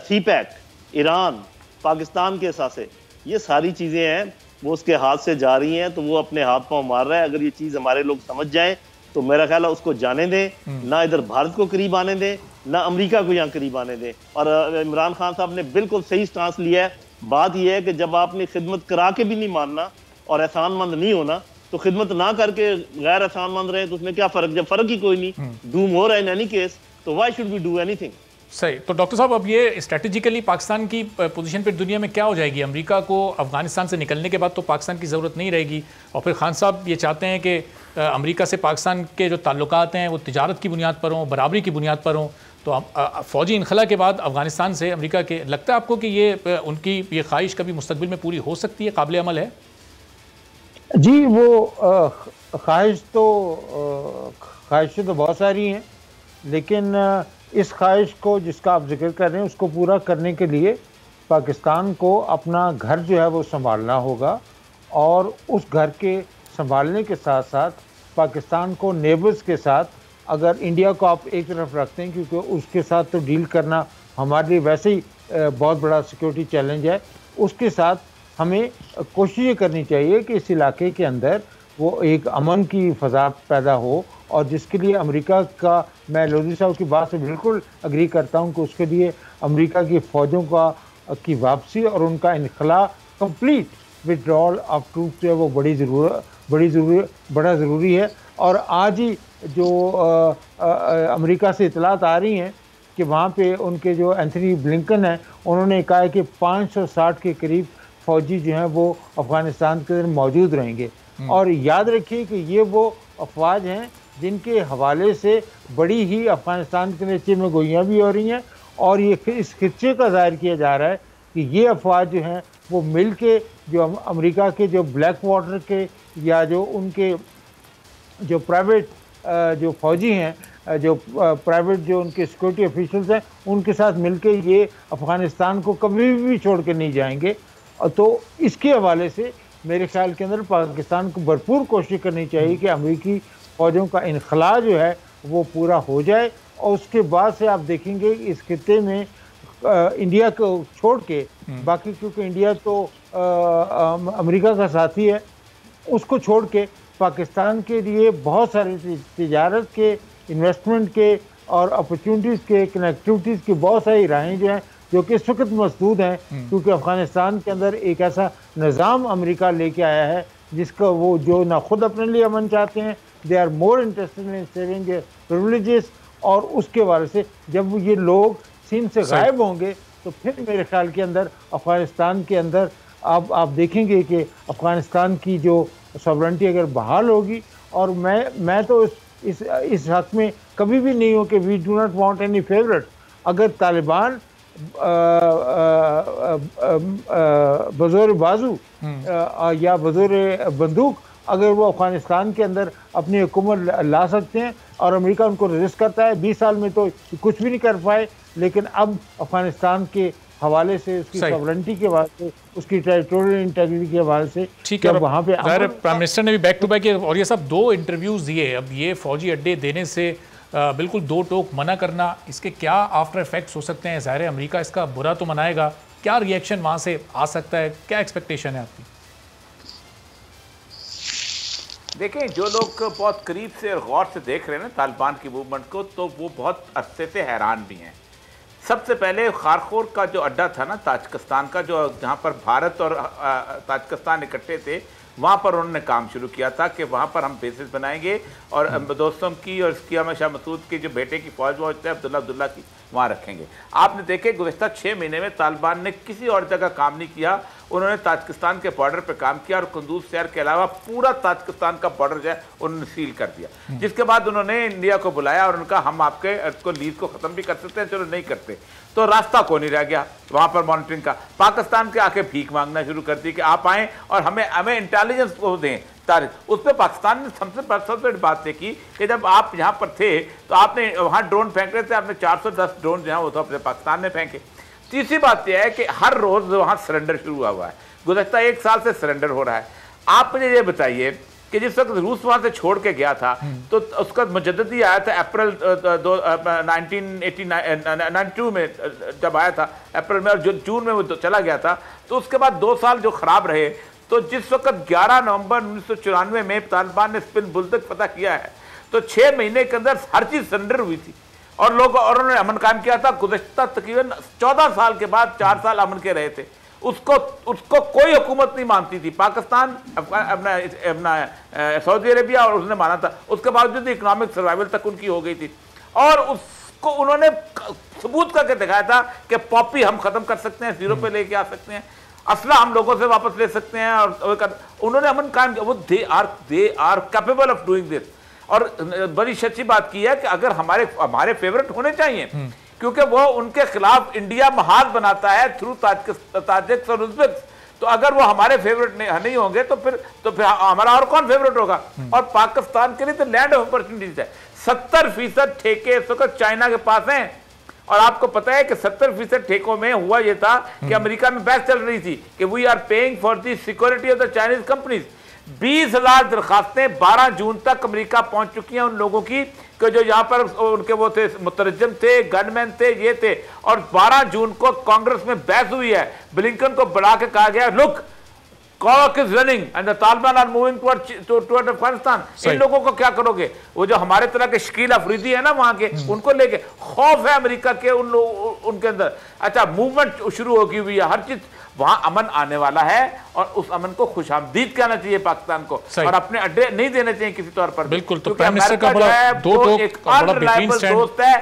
CPEC, Iran, Pakistan के साथ ये सारी चीज़ें हैं वो उसके हाथ से जा रही हैं, तो वो अपने हाथ पांव मार रहा है। अगर ये चीज़ हमारे लोग समझ जाएं तो मेरा ख्याल है उसको जाने दें, ना इधर भारत को करीब आने दें, ना अमेरिका को यहाँ करीब आने दें। और इमरान खान साहब ने बिल्कुल सही स्टांस लिया है। बात यह है कि जब आपने खिदमत करा के भी नहीं मानना और एहसानमंद नहीं होना, तो खिदमत ना करके गैर एहसानमंद रहे तो उसमें क्या फ़र्क? जब फ़र्क ही कोई नहीं, डूम हो रहा है इन एनी केस, तो why should we do anything? सही। तो डॉक्टर साहब, अब ये स्ट्रेटेजिकली पाकिस्तान की पोजीशन फिर दुनिया में क्या हो जाएगी? अमेरिका को अफगानिस्तान से निकलने के बाद तो पाकिस्तान की ज़रूरत नहीं रहेगी, और फिर खान साहब ये चाहते हैं कि अमेरिका से पाकिस्तान के जो ताल्लुकात हैं वो तिजारत की बुनियाद पर हों, बराबरी की बुनियाद पर हों। तो फ़ौजी इनखला के बाद अफगानिस्तान से अमेरिका के, लगता है आपको कि ये उनकी ये ख्वाहिश कभी मुस्तकबिल में पूरी हो सकती है, काबिल अमल है? जी, वो ख्वाहिशें तो बहुत सारी हैं, लेकिन इस ख्वाहिश को जिसका आप जिक्र कर रहे हैं उसको पूरा करने के लिए पाकिस्तान को अपना घर जो है वो संभालना होगा। और उस घर के संभालने के साथ साथ पाकिस्तान को नेबर्स के साथ, अगर इंडिया को आप एक तरफ रखते हैं क्योंकि उसके साथ तो डील करना हमारे लिए वैसे ही बहुत बड़ा सिक्योरिटी चैलेंज है, उसके साथ हमें कोशिश ये करनी चाहिए कि इस इलाके के अंदर वो एक अमन की फ़ज़ा पैदा हो। और जिसके लिए अमेरिका का, मैं लोधी साहब की बात से बिल्कुल अग्री करता हूं कि उसके लिए अमेरिका की फ़ौजों की वापसी और उनका इनखला, कंप्लीट विड्रॉल ऑफ ट्रूप्स जो है वो बड़ा ज़रूरी है। और आज ही जो अमेरिका से इतलात आ रही हैं कि वहाँ पे उनके जो एंथनी ब्लिंकन हैं, उन्होंने कहा है कि 560 के करीब फ़ौजी जो हैं वो अफ़गानिस्तान के अंदर मौजूद रहेंगे। और याद रखिए कि ये वो अफवाज हैं जिनके हवाले से बड़ी ही अफ़गानिस्तान के नीचे में गोइयाँ भी हो रही हैं। और ये इस खिदशे का ज़ाहिर किया जा रहा है कि ये अफवाज जो हैं वो मिल के जो अमेरिका के जो ब्लैक वाटर के या जो उनके जो प्राइवेट जो फ़ौजी हैं, जो प्राइवेट जो उनके सिक्योरिटी ऑफिशियल्स हैं, उनके साथ मिलके ये अफ़गानिस्तान को कभी भी छोड़ के नहीं जाएंगे। और तो इसके हवाले से मेरे ख्याल के अंदर पाकिस्तान को भरपूर कोशिश करनी चाहिए कि अमेरिकी फ़ौजों का इनखला जो है वो पूरा हो जाए। और उसके बाद से आप देखेंगे इस खित्ते में इंडिया को छोड़ के बाकी, क्योंकि इंडिया तो अमेरिका का साथी है, उसको छोड़ के पाकिस्तान के लिए बहुत सारे तिजारत के, इन्वेस्टमेंट के और अपॉर्चुनिटीज़ के, कनेक्टिविटीज़ की बहुत सारी राहें जो हैं जो कि इस वक्त मसदूद हैं। क्योंकि अफ़गानिस्तान के अंदर एक ऐसा निज़ाम अमेरिका लेके आया है जिसका वो जो ना खुद अपने लिए अमन चाहते हैं, they are more interested in saving privileges. और उसके वाले से जब ये लोग सीन से गायब होंगे तो फिर मेरे ख्याल के अंदर अफ़गानिस्तान के अंदर आप देखेंगे कि अफ़गानिस्तान की जो सॉवरेंटी अगर बहाल होगी। और मैं तो इस हक़ में कभी भी नहीं हूँ कि we do not want any favourite. अगर तालिबान बज़ोर बाजू या बज़ोर बंदूक अगर वो अफगानिस्तान के अंदर अपनी हुकूमत ला सकते हैं और अमेरिका उनको रेजिस्ट करता है। 20 साल में तो कुछ भी नहीं कर पाए, लेकिन अब अफगानिस्तान के हवाले से, उसकी सॉवरेनिटी के हवाले से, उसकी टेरिटोरियल इंटीग्रिटी के हवाले से, ठीक है, वहाँ पे प्राइम मिनिस्टर ने भी बैक टू बैक और ये सब 2 इंटरव्यूज दिए। अब ये फौजी अड्डे देने से बिल्कुल 2 टोक मना करना, इसके क्या आफ्टर इफेक्ट्स हो सकते हैं? ज़ाहिर है अमेरिका इसका बुरा तो मनाएगा, क्या रिएक्शन वहाँ से आ सकता है, क्या एक्सपेक्टेशन है आपकी? देखें, जो लोग बहुत करीब से और गौर से देख रहे हैं ना तालिबान की मूवमेंट को, तो वो बहुत अरसे से हैरान भी हैं। सबसे पहले खारखोर का जो अड्डा था ना ताजिकिस्तान का, जो जहाँ पर भारत और ताजिकिस्तान इकट्ठे थे, वहाँ पर उन्होंने काम शुरू किया था कि वहाँ पर हम बेसिस बनाएंगे और दोस्तों की और कियाम शाह मसूद की जो बेटे की फौज वौज थे अब्दुल्ला की वहाँ रखेंगे। आपने देखे गुज़श्ता 6 महीने में तालिबान ने किसी और जगह काम नहीं किया। उन्होंने ताजिकिस्तान के बॉर्डर पे काम किया और कुंदूज शहर के अलावा पूरा ताजिकिस्तान का बॉर्डर जो है उन्होंने सील कर दिया। जिसके बाद उन्होंने इंडिया को बुलाया और उनका हम आपके लीज को ख़त्म भी कर सकते हैं, चलो नहीं करते, तो रास्ता को नहीं रह गया वहाँ पर मॉनिटरिंग का। पाकिस्तान के आके भीख मांगना शुरू कर दी कि आप आएँ और हमें इंटेलिजेंस को दें तारीख। उस पर पाकिस्तान ने सबसे बड़ी बात देखी कि जब आप यहाँ पर थे तो आपने वहाँ ड्रोन फेंक रहे थे, आपने 410 ड्रोन जो है वो तो अपने पाकिस्तान ने फेंके। तीसरी बात यह है कि हर रोज़ वहाँ सरेंडर शुरू हुआ है, गुज़श्ता 1 साल से सरेंडर हो रहा है। आप मुझे ये बताइए कि जिस वक्त रूस वहाँ से छोड़ के गया था तो उसका मुजद्ददी आया था अप्रैल 1992 में जब आया था अप्रैल में, और जून में वो चला गया था। तो उसके बाद 2 साल जो ख़राब रहे, तो जिस वक्त 11 नवंबर 1994 में तालिबान ने स्पिन बुलदक फतह किया है, तो 6 महीने के अंदर हर चीज़ सरेंडर हुई थी और लोग और उन्होंने अमन कायम किया था। गुज़श्ता तकरीबन 14 साल के बाद 4 साल अमन के रहे थे। उसको कोई हुकूमत नहीं मानती थी, पाकिस्तान अपना सऊदी अरेबिया, और उसने माना था। उसके बावजूद इकोनॉमिक सर्वाइवल तक उनकी हो गई थी और उसको उन्होंने सबूत करके दिखाया था कि पॉपी हम ख़त्म कर सकते हैं, 0 पे लेके आ सकते हैं, असला हम लोगों से वापस ले सकते हैं। और उन्होंने अमन कायम किया। वो they are capable of doing this. और बड़ी सच्ची बात की है कि अगर हमारे फेवरेट होने चाहिए, क्योंकि वो उनके खिलाफ इंडिया महाज बनाता है थ्रू ताजिक्स और उज़्बेक्स, तो अगर वो हमारे फेवरेट नहीं होंगे तो फिर हमारा और कौन फेवरेट होगा? और पाकिस्तान के लिए तो लैंड ऑफ अपॉर्चुनिटीज है। 70% ठेके इस वक्त चाइना के पास हैं और आपको पता है कि 70% ठेकों में हुआ यह था कि अमेरिका में बहस चल रही थी कि we are paying for the security of the Chinese companies. 20,000 दरखास्तें 12 जून तक अमेरिका पहुंच चुकी हैं उन लोगों की कि जो यहाँ पर उनके वो थे, मुतरजम थे, गनमैन थे, ये थे। और 12 जून को कांग्रेस में बहस हुई है, ब्लिंकन को बुला के कहा गया, look clock is running and the Taliban are moving toward Afghanistan। इन लोगों को क्या करोगे? वो जो हमारे तरह के शकील अफरीदी है ना वहां के, उनको लेके खौफ है अमेरिका के उनके अंदर। अच्छा, मूवमेंट शुरू होगी हुई है, हर चीज वहां अमन आने वाला है और उस अमन को खुशामदीद कहना चाहिए पाकिस्तान को और अपने अड्डे नहीं देने चाहिए किसी तौर पर। बिल्कुल, तो प्राइम मिनिस्टर का बड़ा प्राइम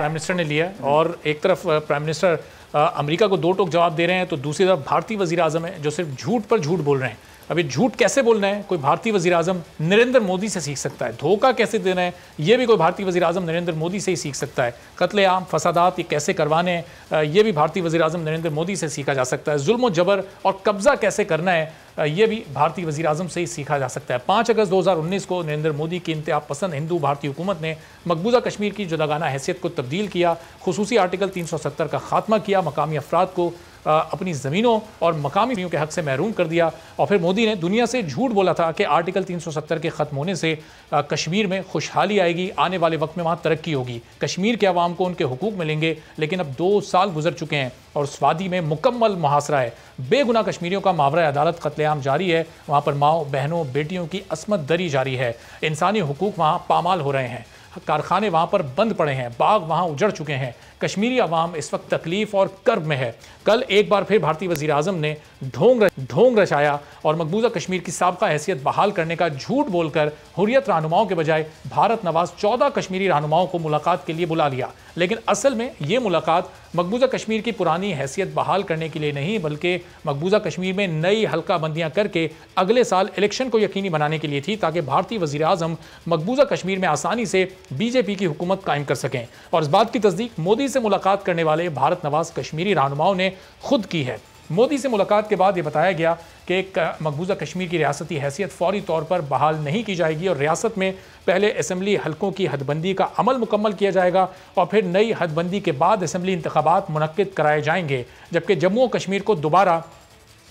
मिनिस्टर ने लिया और एक तरफ प्राइम मिनिस्टर अमेरिका को 2 टोक जवाब दे रहे हैं, तो दूसरी तरफ भारतीय वजीर आजम है जो सिर्फ झूठ पर झूठ बोल रहे हैं। अभी झूठ कैसे बोलना है कोई भारतीय वजीर आजम नरेंद्र मोदी से सीख सकता है, धोखा कैसे देना है ये भी कोई भारतीय वजीर आजम नरेंद्र मोदी से ही सीख सकता है, कत्लेआम फसादात ये कैसे करवाने हैं ये भी भारतीय वजीर आजम नरेंद्र मोदी से सीखा जा सकता है, जुल्म जबर और कब्जा कैसे करना है ये भी भारतीय वज़ीर आज़म से ही सीखा जा सकता है। 5 अगस्त 2019 को नरेंद्र मोदी की इंतहा पसंद हिंदू भारतीय हुकूमत ने मकबूजा कश्मीर की जुदागाना हैसियत को तब्दील किया, खुसूसी आर्टिकल 370 का खात्मा किया, मकामी अफराद को अपनी ज़मीनों और मकामी के हक़ से महरूम कर दिया। और फिर मोदी ने दुनिया से झूठ बोला था कि आर्टिकल 370 के ख़त्म होने से कश्मीर में खुशहाली आएगी, आने वाले वक्त में वहाँ तरक्की होगी, कश्मीर के अवाम को उनके हुकूक मिलेंगे। लेकिन अब 2 साल गुजर चुके हैं और उस वादी में मुकम्मल मुहासरा है, बेगुनाह कश्मीरियों का मावरा अदालत कत्लेआम जारी है, वहाँ पर माओ बहनों बेटियों की असमत दरी जारी है, इंसानी हुकूक वहाँ पामाल हो रहे हैं, कारखाने वहाँ पर बंद पड़े हैं, बाग वहाँ उजड़ चुके हैं, कश्मीरी अवाम इस वक्त तकलीफ और कर्ब में है। कल एक बार फिर भारतीय वज़ीर आज़म ने ढोंग रचाया और मकबूजा कश्मीर की साबका हैसियत बहाल करने का झूठ बोलकर हुर्रियत रहनुमाओं के बजाय भारत नवाज 14 कश्मीरी रहनुमाओं को मुलाकात के लिए बुला लिया। लेकिन असल में ये मुलाकात मकबूजा कश्मीर की पुरानी हैसियत बहाल करने के लिए नहीं, बल्कि मकबूजा कश्मीर में नई हल्का बंदियाँ करके अगले साल इलेक्शन को यकीनी बनाने के लिए थी, ताकि भारतीय वज़ीर आज़म मकबूजा कश्मीर में आसानी से बीजेपी की हुकूमत कायम कर सकें। और इस बात की तस्दीक मोदी से मुलाकात करने वाले भारत नवाज कश्मीरी रहनुमाओं ने खुद की है। मोदी से मुलाकात के बाद ये बताया गया कि एक मकबूजा कश्मीर की रियासती हैसियत फौरी तौर पर बहाल नहीं की जाएगी और रियासत में पहले असम्बली हलकों की हदबंदी का अमल मुकम्मल किया जाएगा और फिर नई हदबंदी के बाद असम्बली इंतखाबात मुनक्किद कराए जाएंगे, जबकि जम्मू और कश्मीर को दोबारा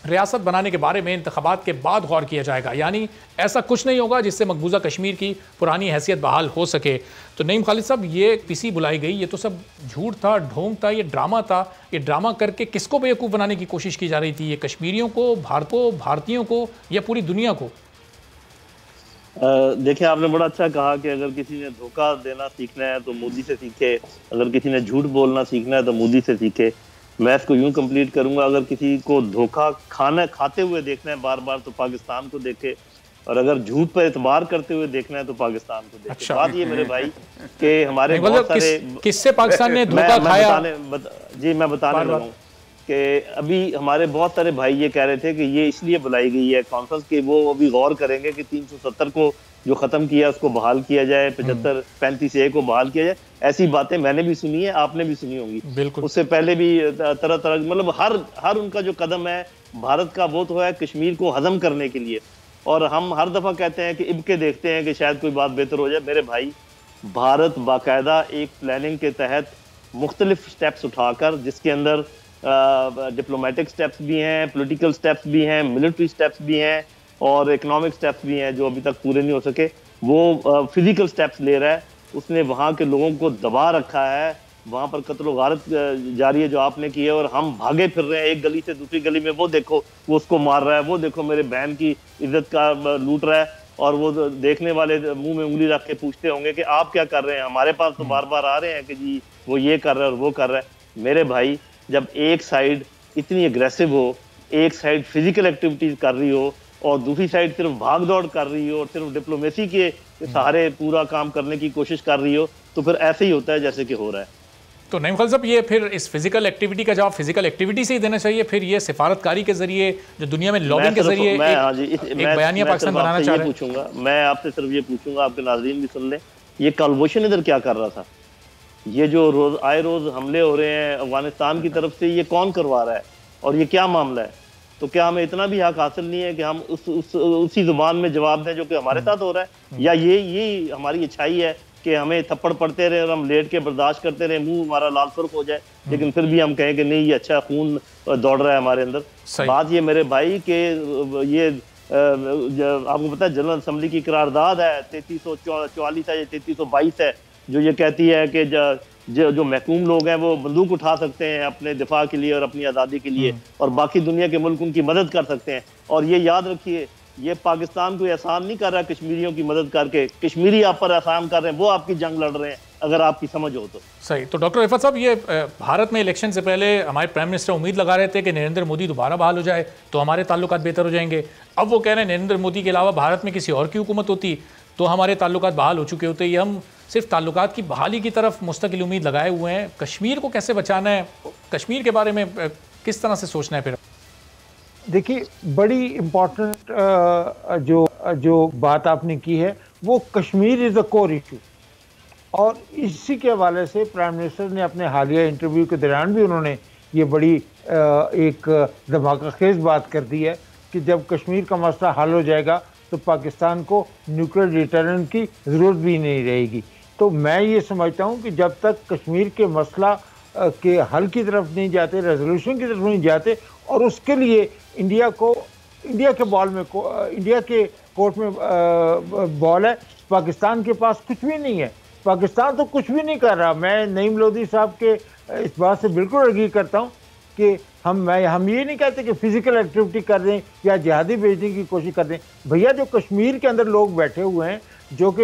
रियासत बनाने के बारे में इंतखाबात के बाद गौर किया जाएगा। यानी ऐसा कुछ नहीं होगा जिससे मकबूजा कश्मीर की पुरानी हैसियत बहाल हो सके। तो नईम खालिद साहब, ये पीसी बुलाई गई, ये तो सब झूठ था, ढोंग था, ये ड्रामा था। ये ड्रामा करके किसको बेवकूफ़ बनाने की कोशिश की जा रही थी? ये कश्मीरियों को, भारतीयों को, या पूरी दुनिया को? देखिए, आपने बड़ा अच्छा कहा कि अगर किसी ने धोखा देना सीखना है तो मोदी से सीखे, अगर किसी ने झूठ बोलना सीखना है तो मोदी से सीखे। मैं इसको यूं कंप्लीट करूंगा, अगर किसी को धोखा खाते हुए देखना है बार बार तो पाकिस्तान को देखे, और अगर झूठ पर एतबार करते हुए देखना है तो पाकिस्तान को देखे। अच्छा। बात ये मेरे भाई कि हमारे बहुत सारे किससे पाकिस्तान ने धोखा खाया? मैं बताने लगा कि अभी हमारे बहुत सारे भाई ये कह रहे थे कि ये इसलिए बुलाई गई है कॉन्फ्रेंस कि वो अभी गौर करेंगे कि 370 को जो खत्म किया उसको बहाल किया जाए, 75-35A को बहाल किया जाए। ऐसी बातें मैंने भी सुनी है, आपने भी सुनी होंगी। बिल्कुल। उससे पहले भी तरह तरह, मतलब हर उनका जो कदम है भारत का वो तो है कश्मीर को हजम करने के लिए, और हम हर दफा कहते हैं कि इब्के देखते हैं कि शायद कोई बात बेहतर हो जाए। मेरे भाई, भारत बाकायदा एक प्लानिंग के तहत मुख्तलिफ स्टेप्स उठाकर, जिसके अंदर डिप्लोमेटिक स्टेप्स भी हैं, पॉलिटिकल स्टेप्स भी हैं, मिलिट्री स्टेप्स भी हैं और इकोनॉमिक स्टेप्स भी हैं जो अभी तक पूरे नहीं हो सके, वो फिजिकल स्टेप्स ले रहा है। उसने वहाँ के लोगों को दबा रखा है, वहाँ पर कत्ल गारत जारी है जो आपने की है, और हम भागे फिर रहे हैं एक गली से दूसरी गली में। वो देखो वो उसको मार रहा है, वो देखो मेरे बहन की इज्जत का लूट रहा है, और वो देखने वाले मुंह में उंगली रख के पूछते होंगे कि आप क्या कर रहे हैं, हमारे पास तो बार बार आ रहे हैं कि जी वो ये कर रहा है और वो कर रहा है। मेरे भाई, जब एक साइड इतनी अग्रेसिव हो, एक साइड फिजिकल एक्टिविटीज कर रही हो और दूसरी साइड सिर्फ भाग दौड़ कर रही हो और सिर्फ डिप्लोमेसी के सहारे पूरा काम करने की कोशिश कर रही हो, तो फिर ऐसे ही होता है जैसे कि हो रहा है। तो नईम खालिद साहब, ये फिर इस फिजिकल एक्टिविटी का जवाब फिजिकल एक्टिविटी से ही देना चाहिए, फिर ये सिफारतकारी के जरिए जो दुनिया में लॉबिंग के जरिए एक बयानिया पाकिस्तान बनाना चाह रहे हैं? मैं आपसे सिर्फ ये पूछूंगा, आपके नाज़रीन भी सुन लें, ये कुलभूषण इधर क्या कर रहा था? ये जो रोज हमले हो रहे हैं अफगानिस्तान की तरफ से, ये कौन करवा रहा है और ये क्या मामला है? तो क्या हमें इतना भी हक हासिल नहीं है कि हम उसी जुबान में जवाब दें जो कि हमारे साथ हो रहा है? या ये हमारी अच्छाई है कि हमें थप्पड़ पड़ते रहे और हम लेट के बर्दाश्त करते रहे, मुंह हमारा लाल सुर्ख हो जाए, लेकिन फिर भी हम कहें कि नहीं ये अच्छा खून दौड़ रहा है हमारे अंदर? बात ये मेरे भाई कि ये आपको पता है जनरल असम्बली की करारदाद है 3344 है या 3322 है, जो ये कहती है कि जो महकूम लोग हैं वो बंदूक उठा सकते हैं अपने दिफा के लिए और अपनी आज़ादी के लिए, और बाकी दुनिया के मुल्क उनकी मदद कर सकते हैं। और ये याद रखिए, ये पाकिस्तान को एहसान नहीं कर रहा कश्मीरियों की मदद करके, कश्मीरी आप पर एहसान कर रहे हैं, वो आपकी जंग लड़ रहे हैं, अगर आपकी समझ हो तो। सही। तो डॉक्टर रिफत साहब, ये भारत में इलेक्शन से पहले हमारे प्राइम मिनिस्टर उम्मीद लगा रहे थे कि नरेंद्र मोदी दोबारा बहाल हो जाए तो हमारे ताल्लुकात बेहतर हो जाएंगे। अब वो कह रहे हैं नरेंद्र मोदी के अलावा भारत में किसी और की हुकूमत होती तो हमारे ताल्लुकात बहाल हो चुके होते। ये हम सिर्फ ताल्लुकात की बहाली की तरफ मुस्तकिल उम्मीद लगाए हुए हैं। कश्मीर को कैसे बचाना है, कश्मीर के बारे में किस तरह से सोचना है? फिर देखिए, बड़ी इम्पोर्टेंट जो बात आपने की है वो Kashmir is a core issue, और इसी के हवाले से प्राइम मिनिस्टर ने अपने हालिया इंटरव्यू के दौरान भी उन्होंने ये बड़ी एक धमाकेखेज़ बात कर दी है कि जब कश्मीर का मसला हल हो जाएगा तो पाकिस्तान को न्यूक्लियर डिटरेंट की ज़रूरत भी नहीं रहेगी। तो मैं ये समझता हूँ कि जब तक कश्मीर के मसला के हल की तरफ नहीं जाते, रेजोल्यूशन की तरफ नहीं जाते, और उसके लिए इंडिया के कोर्ट में बॉल है, पाकिस्तान के पास कुछ भी नहीं है। पाकिस्तान तो कुछ भी नहीं कर रहा। मैं नईम लोधी साहब के इस बात से बिल्कुल एग्री करता हूँ कि हम ये नहीं कहते कि फिजिकल एक्टिविटी कर रहे हैं या जिहादी भेजने की कोशिश कर रहे हैं। भैया, जो कश्मीर के अंदर लोग बैठे हुए हैं, जो कि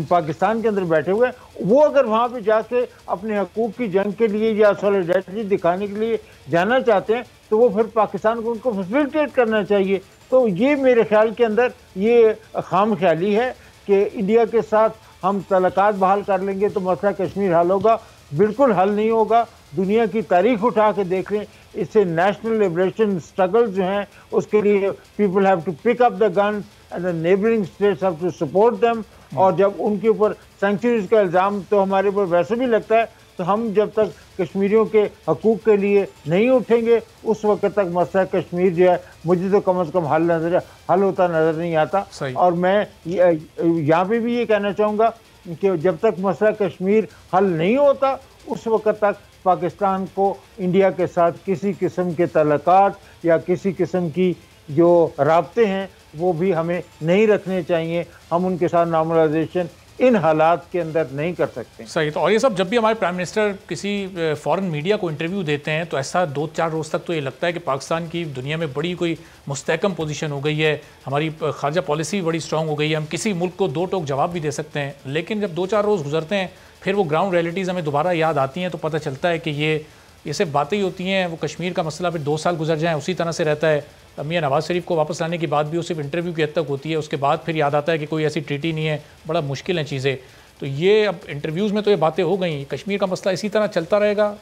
पाकिस्तान के अंदर बैठे हुए हैं, वो अगर वहाँ पे जाके अपने हकूक़ की जंग के लिए या सॉलिडेरिटी दिखाने के लिए जाना चाहते हैं तो वो फिर पाकिस्तान को उनको फैसिलिटेट करना चाहिए। तो ये मेरे ख्याल के अंदर ये खाम ख्याली है कि इंडिया के साथ हम तल्लुकात बहाल कर लेंगे तो मसला कश्मीर हल होगा। बिल्कुल हल नहीं होगा। दुनिया की तारीख उठा के देख लें, इससे नेशनल लिबरेशन स्ट्रगल जो हैं उसके लिए people have to pick up the guns and the neighbouring states have to support them. और जब उनके ऊपर सेंचुरीज का इल्ज़ाम तो हमारे ऊपर वैसे भी लगता है तो हम जब तक कश्मीरियों के हकूक़ के लिए नहीं उठेंगे उस वक्त तक मसला कश्मीर जो है मुझे तो कम से कम हल होता नज़र नहीं आता। और मैं यहाँ पे भी ये कहना चाहूँगा कि जब तक मसला कश्मीर हल नहीं होता उस वक्त तक पाकिस्तान को इंडिया के साथ किसी किस्म के तल्लुकात या किसी किस्म की जो राब्ते हैं वो भी हमें नहीं रखने चाहिए। हम उनके साथ नॉर्मलाइजेशन इन हालात के अंदर नहीं कर सकते। सही। तो और ये सब जब भी हमारे प्राइम मिनिस्टर किसी फॉरेन मीडिया को इंटरव्यू देते हैं तो ऐसा 2-4 रोज़ तक तो ये लगता है कि पाकिस्तान की दुनिया में बड़ी कोई मुस्तहकम पोजीशन हो गई है, हमारी खारजा पॉलिसी बड़ी स्ट्रॉन्ग हो गई है, हम किसी मुल्क को 2 टोक जवाब भी दे सकते हैं। लेकिन जब 2-4 रोज़ गुजरते हैं फिर वो ग्राउंड रियलिटीज़ हमें दोबारा याद आती हैं तो पता चलता है कि ये सिर्फ बातें ही होती हैं। वो कश्मीर का मसला फिर 2 साल गुजर जाएँ उसी तरह से रहता है। मियां नवाज़ शरीफ को वापस लाने की बात भी वो सिर्फ इंटरव्यू की हद तक होती है, उसके बाद फिर याद आता है कि कोई ऐसी ट्रीटी नहीं है, बड़ा मुश्किल है चीज़ें। तो ये अब इंटरव्यूज़ में तो ये बातें हो गई। कश्मीर का मसला इसी तरह चलता रहेगा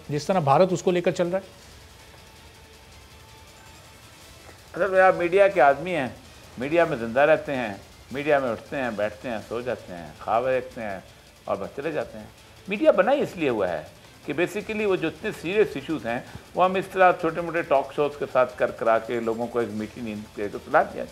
जिस तरह भारत उसको लेकर चल रहा है। असल आप मीडिया के आदमी हैं, मीडिया में ज़िंदा रहते हैं, मीडिया में उठते हैं, बैठते हैं, सो जाते हैं, ख्वाब देखते हैं और बस चले जाते हैं। मीडिया बना ही इसलिए हुआ है कि बेसिकली वो जो इतने सीरियस इश्यूज़ हैं वो हम इस तरह छोटे मोटे टॉक शोज़ के साथ करा के लोगों को एक मीठी नींद के तो सुला दिया।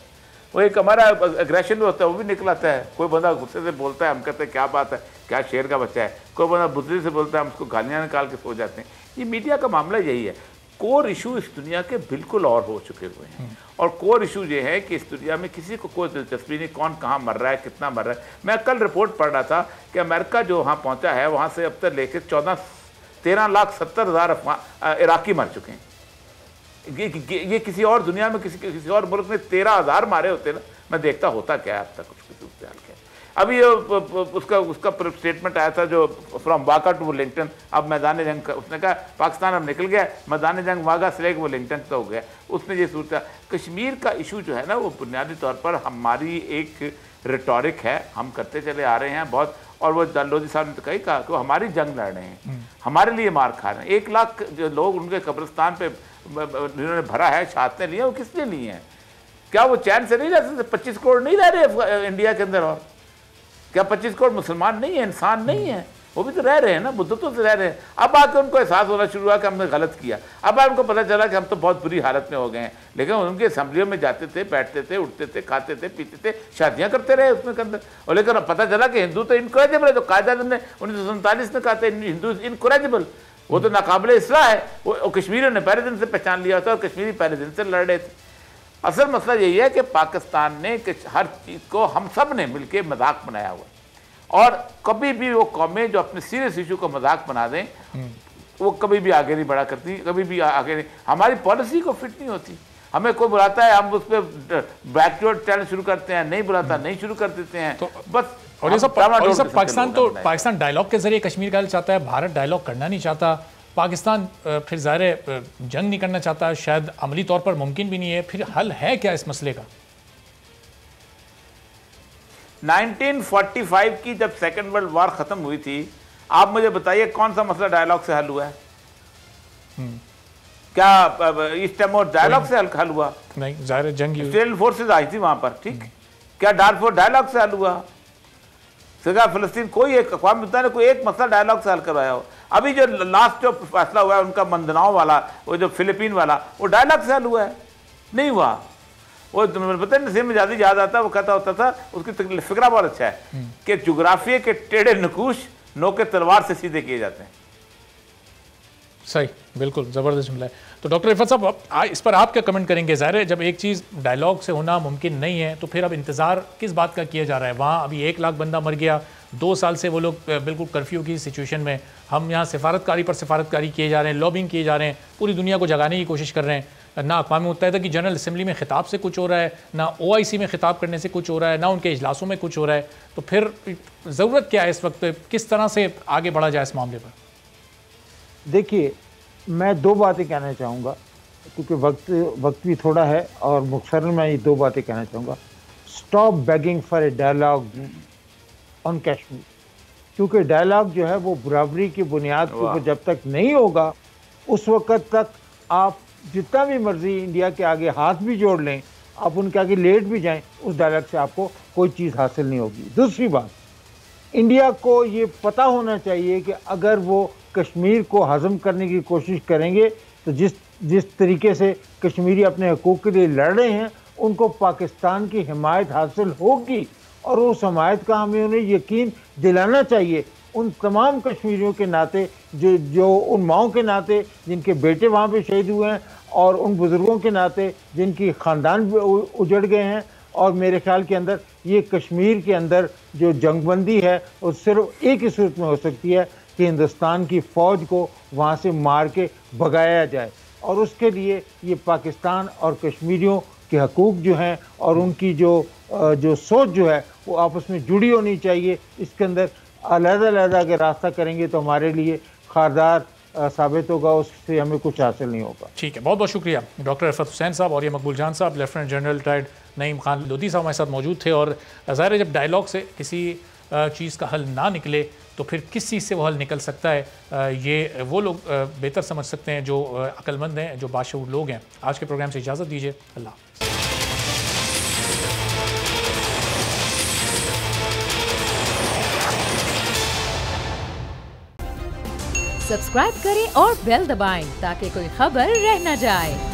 वो एक हमारा एग्रेशन भी होता है, वो भी निकल आता है। कोई बंदा गुस्से से बोलता है, हम कहते हैं क्या बात है, क्या शेर का बच्चा है। कोई बंदा बुद्धि से बोलता है, हम उसको गालियाँ निकाल के सो जाते हैं। ये मीडिया का मामला यही है। कोर इशू इस दुनिया के बिल्कुल और हो चुके हुए हैं और कोर इशू ये है कि इस दुनिया में किसी को कोई दिलचस्पी नहीं कौन कहाँ मर रहा है, कितना मर रहा है। मैं कल रिपोर्ट पढ़ रहा था कि अमेरिका जो वहाँ पहुँचा है वहाँ से अब तक लेकर 13,70,000 इराकी मर चुके हैं। ये किसी और दुनिया में किसी और मुल्क में 13,000 मारे होते ना, मैं देखता होता क्या है अब तक उसकी सूरत हाल क्या है। अभी उसका स्टेटमेंट आया था जो फ्रॉम वाका टू वेलिंगटन, अब मैदान जंग का, उसने कहा पाकिस्तान अब निकल गया, मैदान जंग वागा से लेकर वेलिंगटन तो हो गया। उसने ये सूरत कश्मीर का इशू जो है ना वो बुनियादी तौर पर हमारी एक रिटॉरिक है, हम करते चले आ रहे हैं बहुत। और वो लोधी साहब ने तो कही कहा कि वो हमारी जंग लड़ रहे हैं, हमारे लिए मार खा रहे हैं। 1 लाख जो लोग उनके कब्रिस्तान पे जिन्होंने भरा है, शहादतें ली हैं, वो किस लिए ली हैं? क्या वो चैन से नहीं रह सकते? 25 करोड़ नहीं रह रहे इंडिया के अंदर? और क्या 25 करोड़ मुसलमान नहीं है, इंसान नहीं है? वो भी तो रह रहे हैं ना, बुद्धत्व से रह रहे हैं। अब आके उनको एहसास होना शुरू हुआ कि हमने गलत किया। अब उनको पता चला कि हम तो बहुत बुरी हालत में हो गए हैं। लेकिन उनके असम्बलियों में जाते थे, बैठते थे, उठते थे, खाते थे, पीते थे, शादियां करते रहे उसमें के अंदर। और लेकिन पता चला कि हिंदू तो इनकरेजिबल है। तो कायदा ने 1947 में कहा था हिंदू इनकरेजिबल, वो तो नाकाबिले इस्लाह है। वो कश्मीरियों ने पहले दिन से पहचान लिया था और कश्मीरी पहले दिन से लड़ रहे थे। असल मसला यही है कि पाकिस्तान ने हर चीज़ को हम सब ने मिलकर मजाक बनाया हुआ, और कभी भी वो कौमें जो अपने सीरियस इशू को मजाक बना दें वो कभी भी आगे नहीं बढ़ा करती, कभी भी आगे नहीं। हमारी पॉलिसी को फिट नहीं होती। हमें कोई बुलाता है, हम उस पर बैकडोर चैनल शुरू करते हैं, नहीं बुलाता नहीं शुरू कर देते हैं तो बस। और ये सब पाकिस्तान डायलॉग के जरिए कश्मीर का हल चाहता है, भारत डायलॉग करना नहीं चाहता। पाकिस्तान फिर ज़ाहिर जंग नहीं करना चाहता, शायद अमली तौर पर मुमकिन भी नहीं है। फिर हल है क्या इस मसले का? 1945 की जब सेकेंड वर्ल्ड वॉर खत्म हुई थी, आप मुझे बताइए कौन सा मसला डायलॉग से हल हुआ है? क्या ईस्ट टाइमोर डायलॉग से हल हुआ? नहीं, ज़ाहिर जंग ऑस्ट्रेलियन फोर्सेज आई थी वहां पर, ठीक। क्या डार्फोर डायलॉग से हल हुआ? फिलस्तीन कोई एक अक़वाम मुत्तहिदा ने कोई एक मसला डायलॉग से हल करवाया हो? अभी जो लास्ट जो फैसला हुआ है उनका मंदनाओ वाला, वो जो फिलीपीन वाला, वो डायलॉग से हल हुआ है? नहीं हुआ। वो पता है नसीम मिजाजी याद आता है, वो कहता होता था, उसकी फिक्रा बहुत अच्छा है कि जोग्राफिया के टेढ़े नकूश नोके तलवार से सीधे किए जाते हैं। सही, बिल्कुल ज़बरदस्त जुमला है। तो डॉक्टर रिफत साहब, इस पर आप क्या कमेंट करेंगे? ज़ाहिर है जब एक चीज़ डायलॉग से होना मुमकिन नहीं है तो फिर अब इंतज़ार किस बात का किया जा रहा है? वहाँ अभी 1 लाख बंदा मर गया, 2 साल से वो लोग बिल्कुल कर्फ्यू की सिचुएशन में, हम यहाँ सिफारतकारी पर सिफारतकारी किए जा रहे हैं, लॉबिंग किए जा रहे हैं, पूरी दुनिया को जगाने की कोशिश कर रहे हैं। ना अक़वाम मुत्तहिदा की जनरल असम्बली में खिताब से कुछ हो रहा है, ना OIC में खिताब करने से कुछ हो रहा है, ना उनके इजलासों में कुछ हो रहा है। तो फिर ज़रूरत क्या है इस वक्त? किस तरह से आगे बढ़ा जाए इस मामले पर? देखिए, मैं 2 बातें कहना चाहूँगा क्योंकि वक्त भी थोड़ा है और मुख्तसर मैं ये 2 बातें कहना चाहूँगा। Stop begging for a dialogue on Kashmir, क्योंकि डायलॉग जो है वो बराबरी की बुनियाद के ऊपर जब तक नहीं होगा उस वक़्त तक आप जितना भी मर्जी इंडिया के आगे हाथ भी जोड़ लें, आप उनके आगे लेट भी जाएं, उस डायलॉग से आपको कोई चीज़ हासिल नहीं होगी। दूसरी बात, इंडिया को ये पता होना चाहिए कि अगर वो कश्मीर को हज़म करने की कोशिश करेंगे तो जिस तरीके से कश्मीरी अपने हकूक़ के लिए लड़ रहे हैं, उनको पाकिस्तान की हिमायत हासिल होगी और उस हिमायत का हमें उन्हें यकीन दिलाना चाहिए। उन तमाम कश्मीरियों के नाते जो उन माओं के नाते जिनके बेटे वहाँ पे शहीद हुए हैं और उन बुज़ुर्गों के नाते जिनकी ख़ानदान उजड़ गए हैं। और मेरे ख्याल के अंदर ये कश्मीर के अंदर जो जंगबंदी है वो सिर्फ एक ही सूरत में हो सकती है कि हिंदुस्तान की फ़ौज को वहाँ से मार के भगाया जाए, और उसके लिए ये पाकिस्तान और कश्मीरियों के हकूक़ जो हैं और उनकी जो सोच जो है वो आपस में जुड़ी होनी चाहिए। इसके अंदर अलग-अलग अगर रास्ता करेंगे तो हमारे लिए खारदार साबित होगा, उससे हमें कुछ हासिल नहीं होगा। ठीक है, बहुत बहुत शुक्रिया डॉक्टर इरफत हुसैन साहब और ये मकबूल जान साहब। Lieutenant general retired Naeem Khan Lodhi साहब हमारे साथ मौजूद थे। और ज़ाहिर है जब डायलॉग से किसी चीज़ का हल ना निकले तो फिर किस चीज़ से वो हल निकल सकता है, ये वो लोग बेहतर समझ सकते हैं जो अक्लमंद हैं, जो बाशऊर लोग हैं। आज के प्रोग्राम से इजाज़त दीजिए, अल्लाह। सब्सक्राइब करें और बेल दबाएं ताकि कोई खबर रह न जाए।